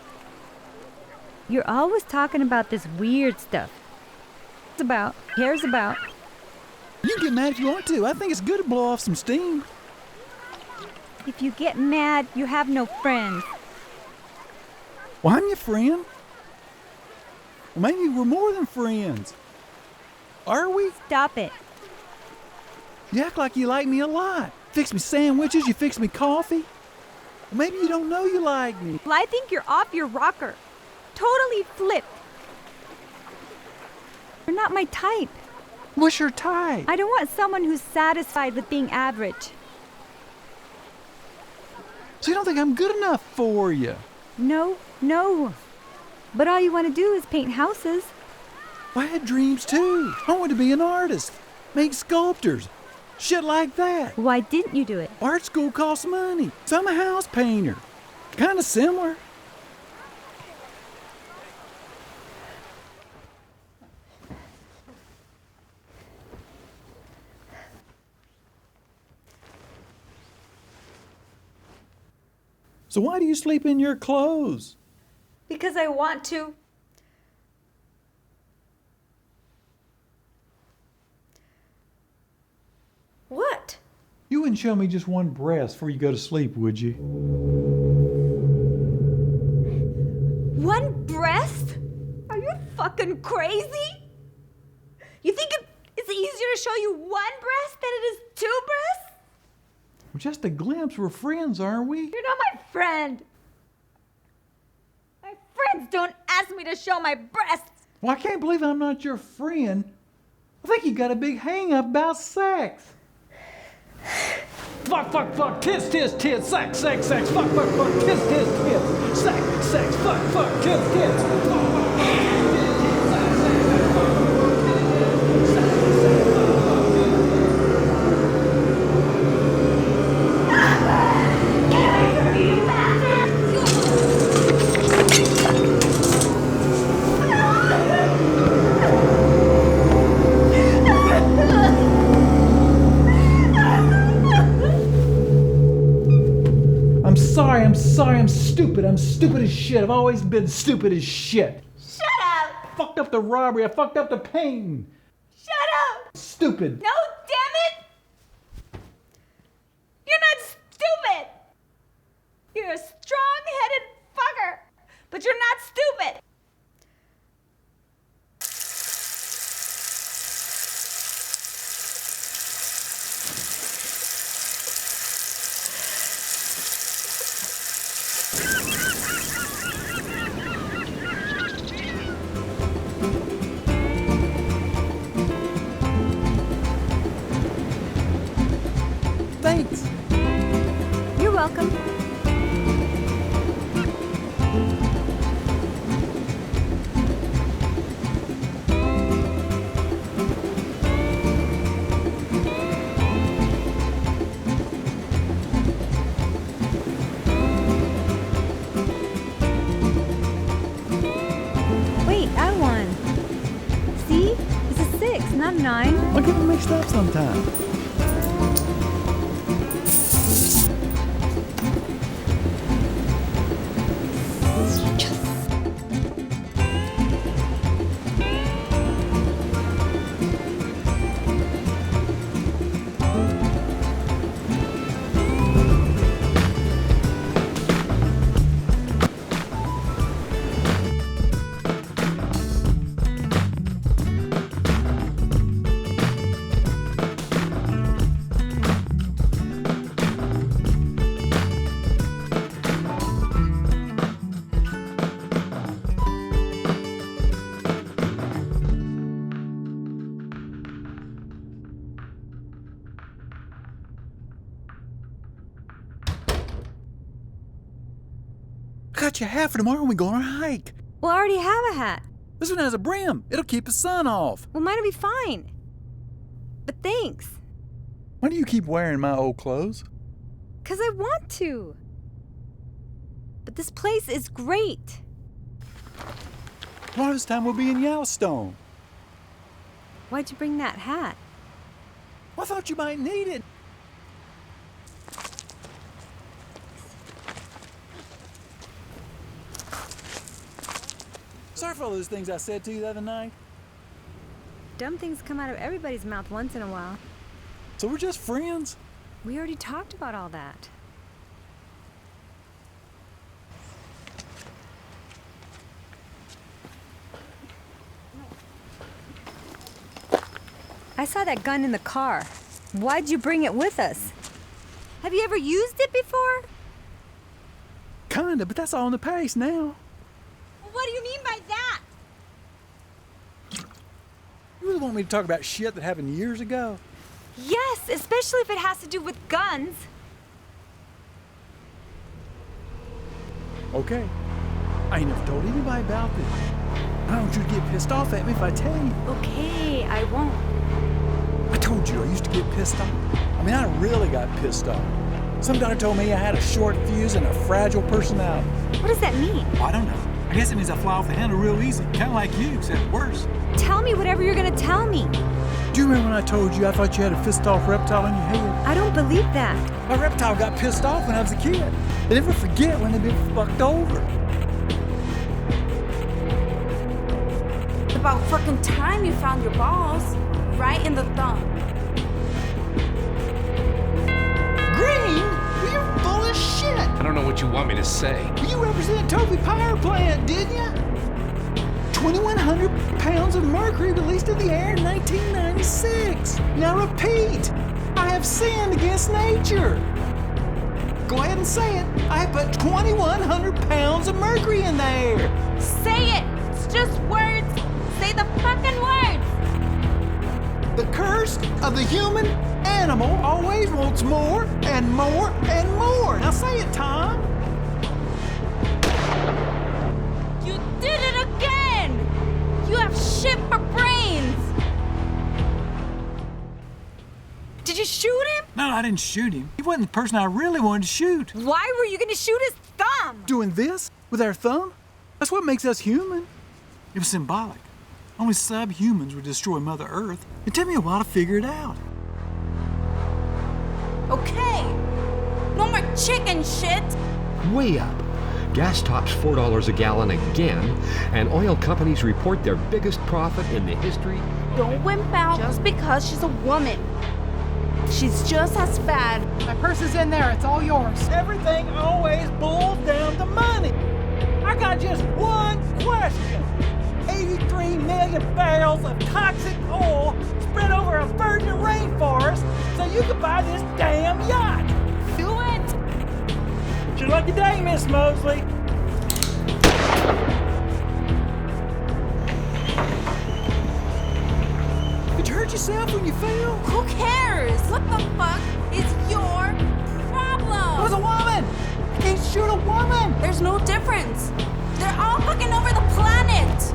You're always talking about this weird stuff. It's about, cares about. You can get mad if you want to. I think it's good to blow off some steam. If you get mad, you have no friends. Well, I'm your friend. Well, maybe we're more than friends. Are we? Stop it. You act like you like me a lot. Fix me sandwiches, you fix me coffee. Maybe you don't know you like me. Well, I think you're off your rocker. Totally flipped. You're not my type. What's your type? I don't want someone who's satisfied with being average. So you don't think I'm good enough for you? No. But all you want to do is paint houses. I had dreams too. I wanted to be an artist, make sculptures. Shit like that. Why didn't you do it? Art school costs money, so I'm a house painter. Kind of similar. So why do you sleep in your clothes? Because I want to. What? You wouldn't show me just one breast before you go to sleep, would you? One breast? Are you fucking crazy? You think it's easier to show you one breast than it is two breasts? Well, just a glimpse. We're friends, aren't we? You're not my friend. My friends don't ask me to show my breasts. Well, I can't believe I'm not your friend. I think you got a big hang-up about sex. Fuck, tits, sex, fuck, tits, sex, fuck, tits. I'm stupid. I'm stupid as shit. I've always been stupid as shit. Shut up! I fucked up the robbery. I fucked up the painting. Shut up! Stupid. No, damn it! You're not stupid! You're a strong-headed fucker, but you're not stupid! Thanks. You're welcome. Wait, I won. See? It's a 6, not a 9. I'll get them mixed up sometime. I got you a hat for tomorrow when we go on our hike. Well, I already have a hat. This one has a brim. It'll keep the sun off. Well, mine'll be fine. But thanks. Why do you keep wearing my old clothes? 'Cause I want to. But this place is great. Tomorrow this time we'll be in Yellowstone. Why'd you bring that hat? I thought you might need it. Sorry for all those things I said to you the other night. Dumb things come out of everybody's mouth once in a while. So we're just friends? We already talked about all that. I saw that gun in the car. Why'd you bring it with us? Have you ever used it before? Kinda, but that's all in the past now. What do you mean by that? You really want me to talk about shit that happened years ago? Yes, especially if it has to do with guns. Okay. I ain't never told anybody about this. I don't want you to get pissed off at me if I tell you. Okay, I won't. I told you I used to get pissed off. I mean, I really got pissed off. Some doctor told me I had a short fuse and a fragile personality. What does that mean? Well, I don't know. I guess it means I fly off the handle real easy, kind of like you, except worse. Tell me whatever you're gonna tell me. Do you remember when I told you I thought you had a pissed-off reptile in your head? I don't believe that. My reptile got pissed off when I was a kid. They never forget when they've been fucked over. About fucking time you found your balls. Right in the thumb. Green? You're full of shit. I don't know what you want me to say. You represent Toby Power Plant, didn't you? 2,100 pounds of mercury released in the air in 1996. Now repeat, I have sinned against nature. Go ahead and say it. I put 2,100 pounds of mercury in the air. Say it. It's just words. Say the fucking words. The curse of the human animal always wants more and more and more. Now say it, Tom. You did it again! You have shit for brains! Did you shoot him? No, I didn't shoot him. He wasn't the person I really wanted to shoot. Why were you gonna shoot his thumb? Doing this with our thumb? That's what makes us human. It was symbolic. Only subhumans would destroy Mother Earth. It took me a while to figure it out. Okay. No more chicken shit. Way up. Gas tops $4 a gallon again, and oil companies report their biggest profit in the history. Don't wimp out just because she's a woman. She's just as bad. My purse is in there. It's all yours. Everything always boils down to money. I got just one question. 83 million barrels of toxic oil spread over a virgin rainforest so you could buy this damn yacht. Do it! It's your lucky day, Miss Mosley. Did you hurt yourself when you fell? Who cares? What the fuck is your a woman! I can't shoot a woman! There's no difference. They're all fucking over the planet.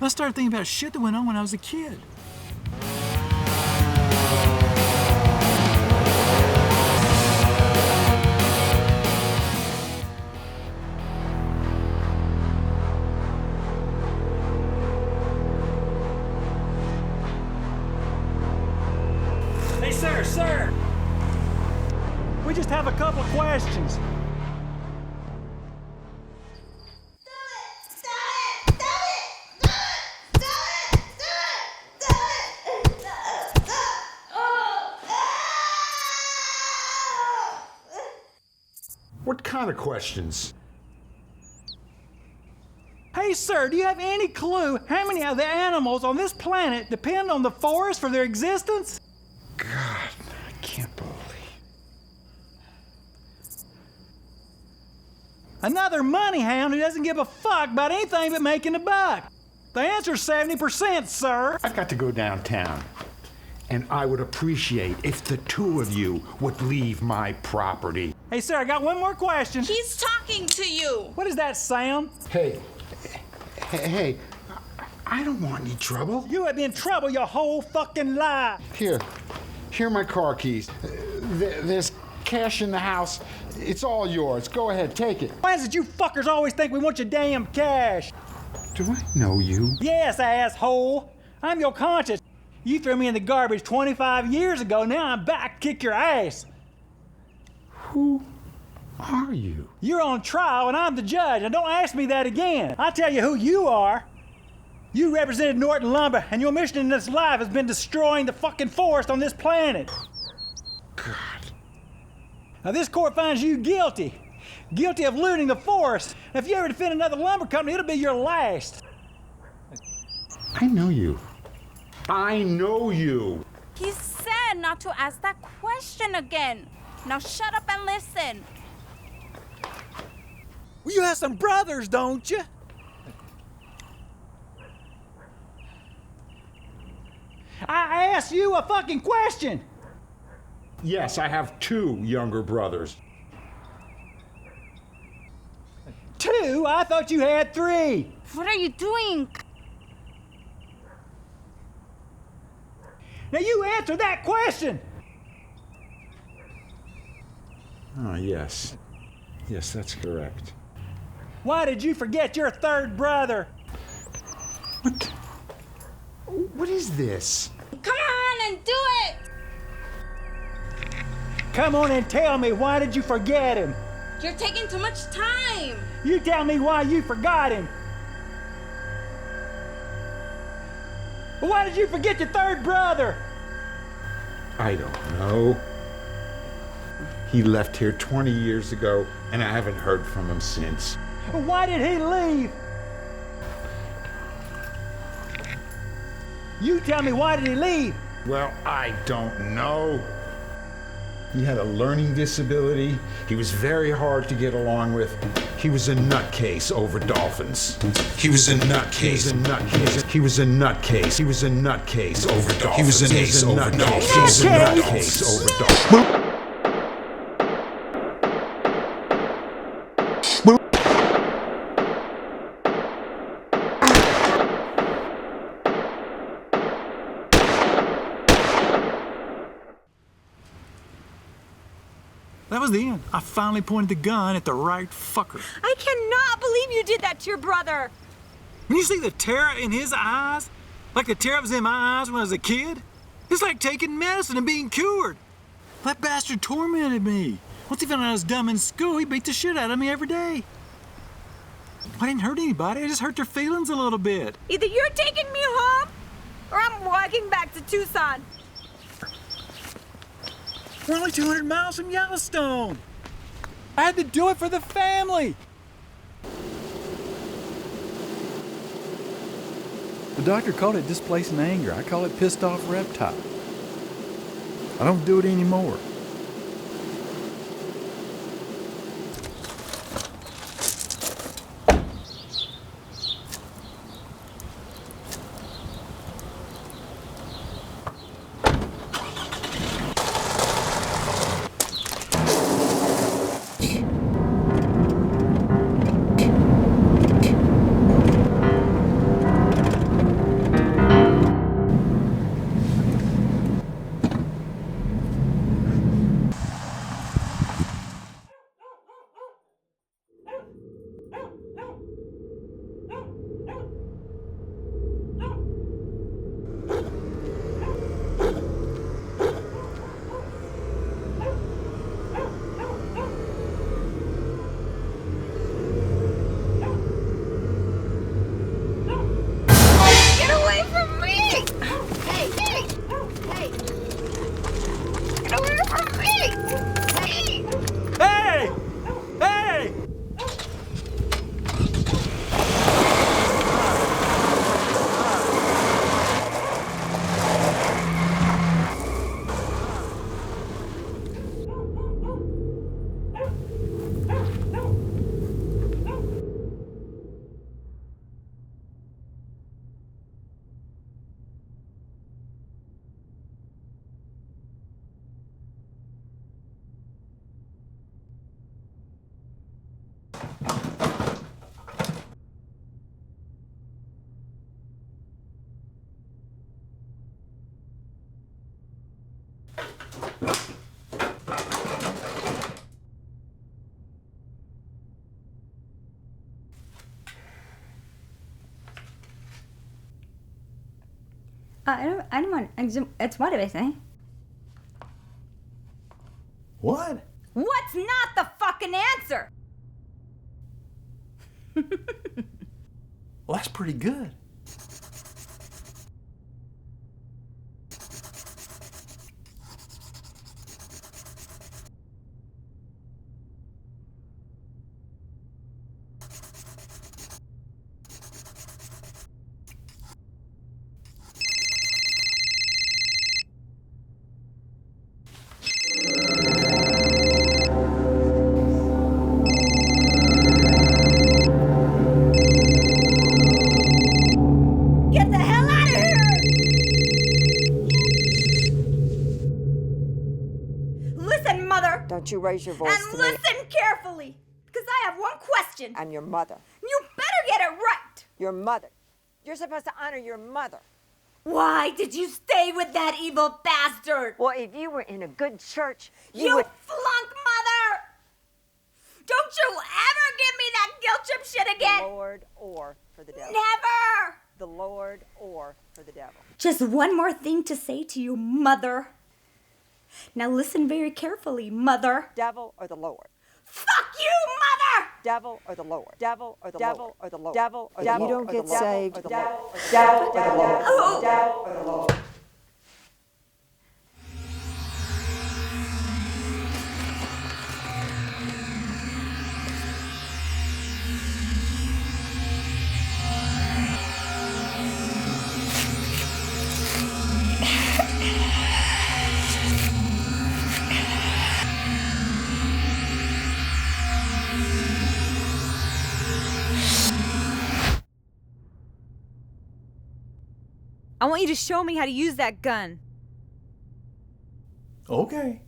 I started thinking about shit that went on when I was a kid. Hey, sir! We just have a couple of questions. What kind of questions? Hey, sir, do you have any clue how many of the animals on this planet depend on the forest for their existence? God, I can't believe. Another money hound who doesn't give a fuck about anything but making a buck. The answer's 70%, sir. I've got to go downtown. And I would appreciate if the two of you would leave my property. Hey, sir, I got one more question. He's talking to you. What is that sound? Hey, I don't want any trouble. You have been in trouble your whole fucking life. Here are my car keys. There's cash in the house. It's all yours. Go ahead, take it. Why is it you fuckers always think we want your damn cash? Do I know you? Yes, asshole. I'm your conscience. You threw me in the garbage 25 years ago. Now I'm back to kick your ass. Who are you? You're on trial and I'm the judge. Now don't ask me that again. I'll tell you who you are. You represented Norton Lumber, and your mission in this life has been destroying the fucking forest on this planet. God. Now this court finds you guilty. Guilty of looting the forest. And if you ever defend another lumber company, it'll be your last. I know you. I know you. He said not to ask that question again. Now shut up and listen. Well, you have some brothers, don't you? I asked you a fucking question. Yes, I have 2 younger brothers. 2? I thought you had 3. What are you doing? Now you answer that question. Oh, yes. Yes, that's correct. Why did you forget your 3rd brother? What is this? Come on and do it! Come on and tell me, why did you forget him? You're taking too much time. You tell me why you forgot him. Why did you forget your 3rd brother? I don't know. He left here 20 years ago, and I haven't heard from him since. Why did he leave? You tell me, why did he leave? Well, I don't know. He had a learning disability. He was very hard to get along with. He was a nutcase over dolphins. He was a nutcase. He was a nutcase. He was a nutcase over dolphins. He was a nutcase over dolphins. He was a nutcase over dolphins. That was the end. I finally pointed the gun at the right fucker. I cannot believe you did that to your brother. When you see the terror in his eyes, like the terror was in my eyes when I was a kid, it's like taking medicine and being cured. That bastard tormented me. Once he found out I was dumb in school, he beat the shit out of me every day. I didn't hurt anybody, I just hurt their feelings a little bit. Either you're taking me home, or I'm walking back to Tucson. We're only 200 miles from Yellowstone. I had to do it for the family. The doctor called it displacing anger. I call it pissed off reptile. I don't do it anymore. I don't want. It's what did I say? What? What's not the fucking answer? Well, that's pretty good. Get the hell out of here! Listen, Mother. Don't you raise your voice And to listen carefully, because I have one question. I'm your mother. You better get it right. Your mother. You're supposed to honor your mother. Why did you stay with that evil bastard? Well, if you were in a good church, You would... flunk, Mother! Don't you ever give me that guilt trip shit again! The Lord or for the devil. Never! The Lord or for the devil. Just one more thing to say to you, Mother. Now listen very carefully, Mother. Devil or the Lord. Fuck you, Mother! Devil or the Lord. Devil or the Devil Lord. Or the Lord. Devil or the the Lord. You don't Or get the Lord. saved. Or the Lord. Devil or the Lord. Oh. Devil or the Lord. I want you to show me how to use that gun. Okay.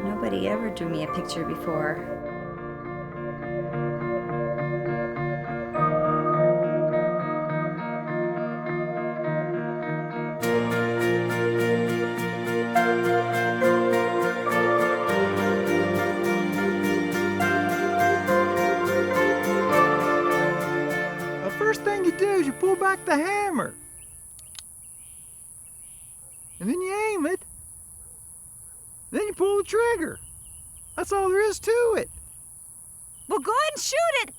Nobody ever drew me a picture before. The first thing you do is you pull back the hammer. And then you aim it. Then you pull the trigger. That's all there is to it. Well, go ahead and shoot it.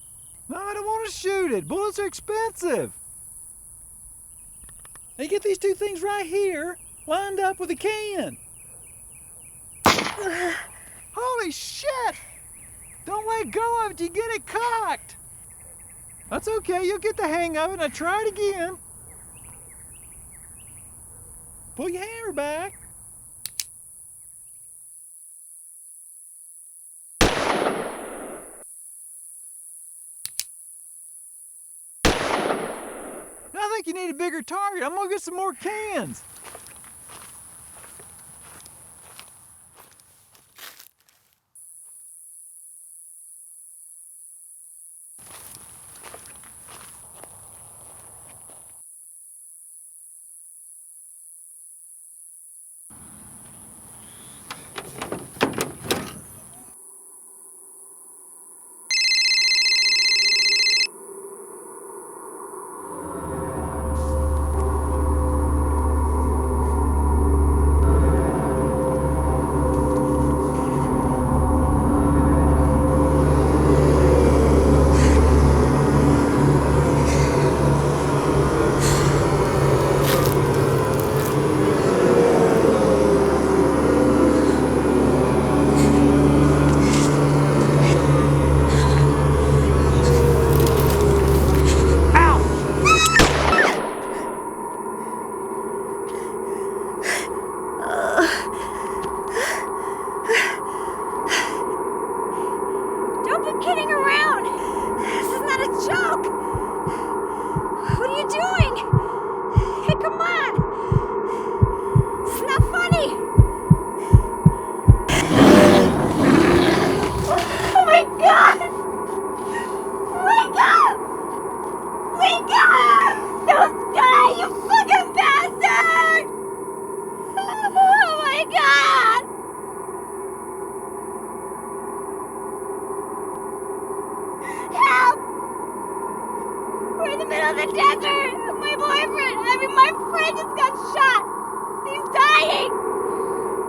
No, I don't want to shoot it. Bullets are expensive. Now you get these two things right here, lined up with a can. Holy shit! Don't let go of it, you get it cocked. That's okay, you'll get the hang of it. Now try it again. Pull your hammer back. I think you need a bigger target. I'm gonna get some more cans.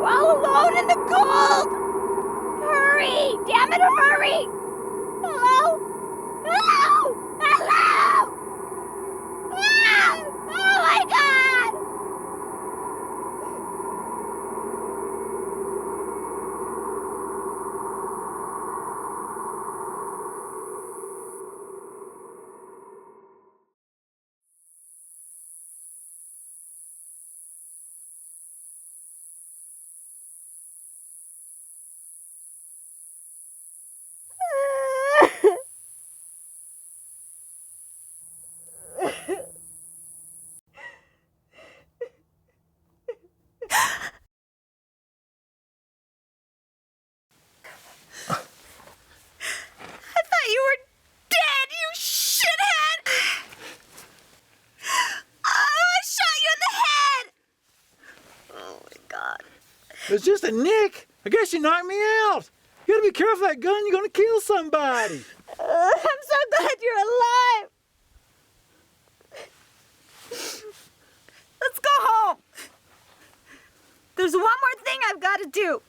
all alone in the cold! Hurry! Damn it, hurry! Hello? Hello? Hello? Ah! Oh my God! You were dead, you shithead! Oh, I shot you in the head! Oh my God. It was just a nick. I guess you knocked me out. You gotta be careful with that gun. You're gonna kill somebody. I'm so glad you're alive. Let's go home. There's one more thing I've got to do.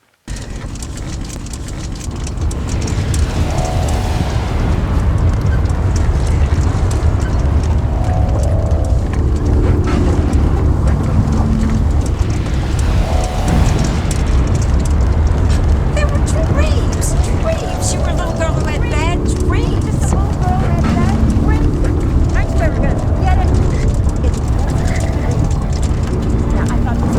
You were a little girl who had bad dreams. Just a little girl who had bad dreams. Aren't you ever gonna forget it? It wasn't real. Now, I thought this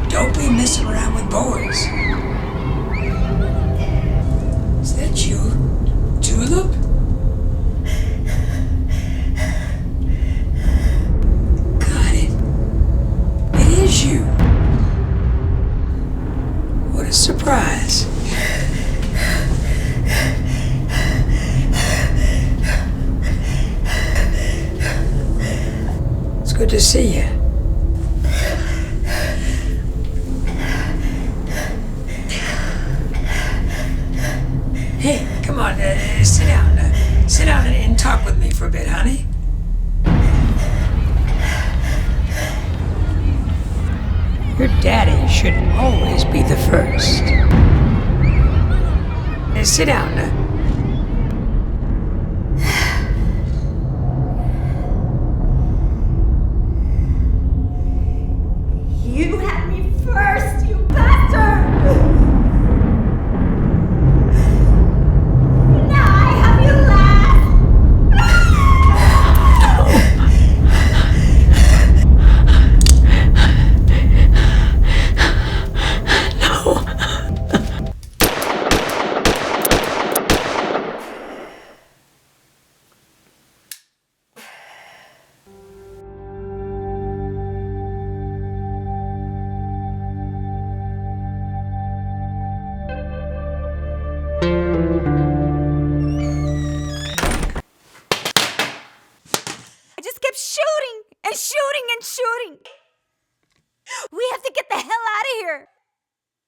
Don't be messing around with boys. Is that you, Tulip? Got it. It is you. What a surprise. It's good to see you. Hey, come on, sit down. Sit down and talk with me for a bit, honey. Your daddy should always be the first. Sit down. You had me first, you bastard!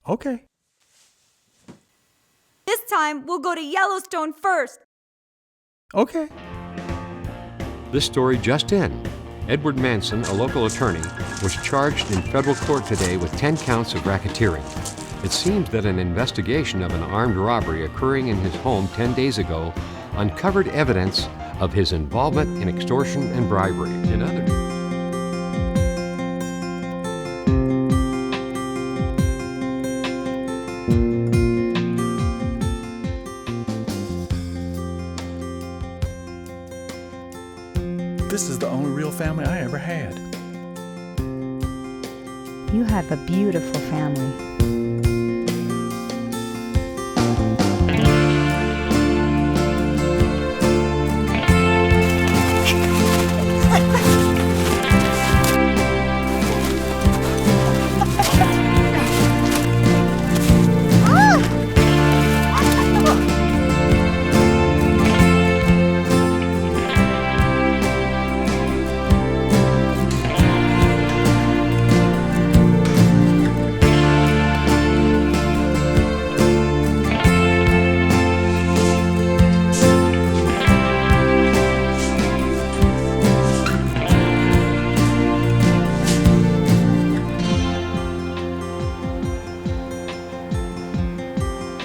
Okay. This time, we'll go to Yellowstone first. Okay. This story just in. Edward Manson, a local attorney, was charged in federal court today with 10 counts of racketeering. It seems that an investigation of an armed robbery occurring in his home 10 days ago uncovered evidence of his involvement in extortion and bribery. In other This is the only real family I ever had. You have a beautiful family.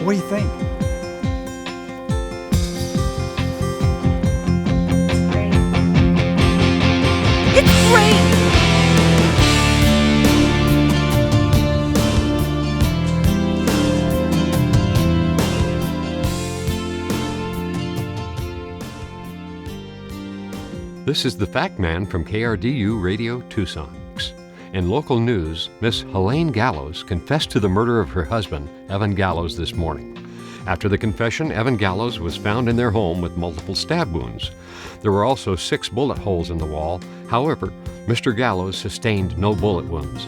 What do you think? It's great! This is the Fact Man from KRDU Radio Tucson. In local news, Miss Helene Gallows confessed to the murder of her husband, Evan Gallows, this morning. After the confession, Evan Gallows was found in their home with multiple stab wounds. There were also 6 bullet holes in the wall. However, Mr. Gallows sustained no bullet wounds.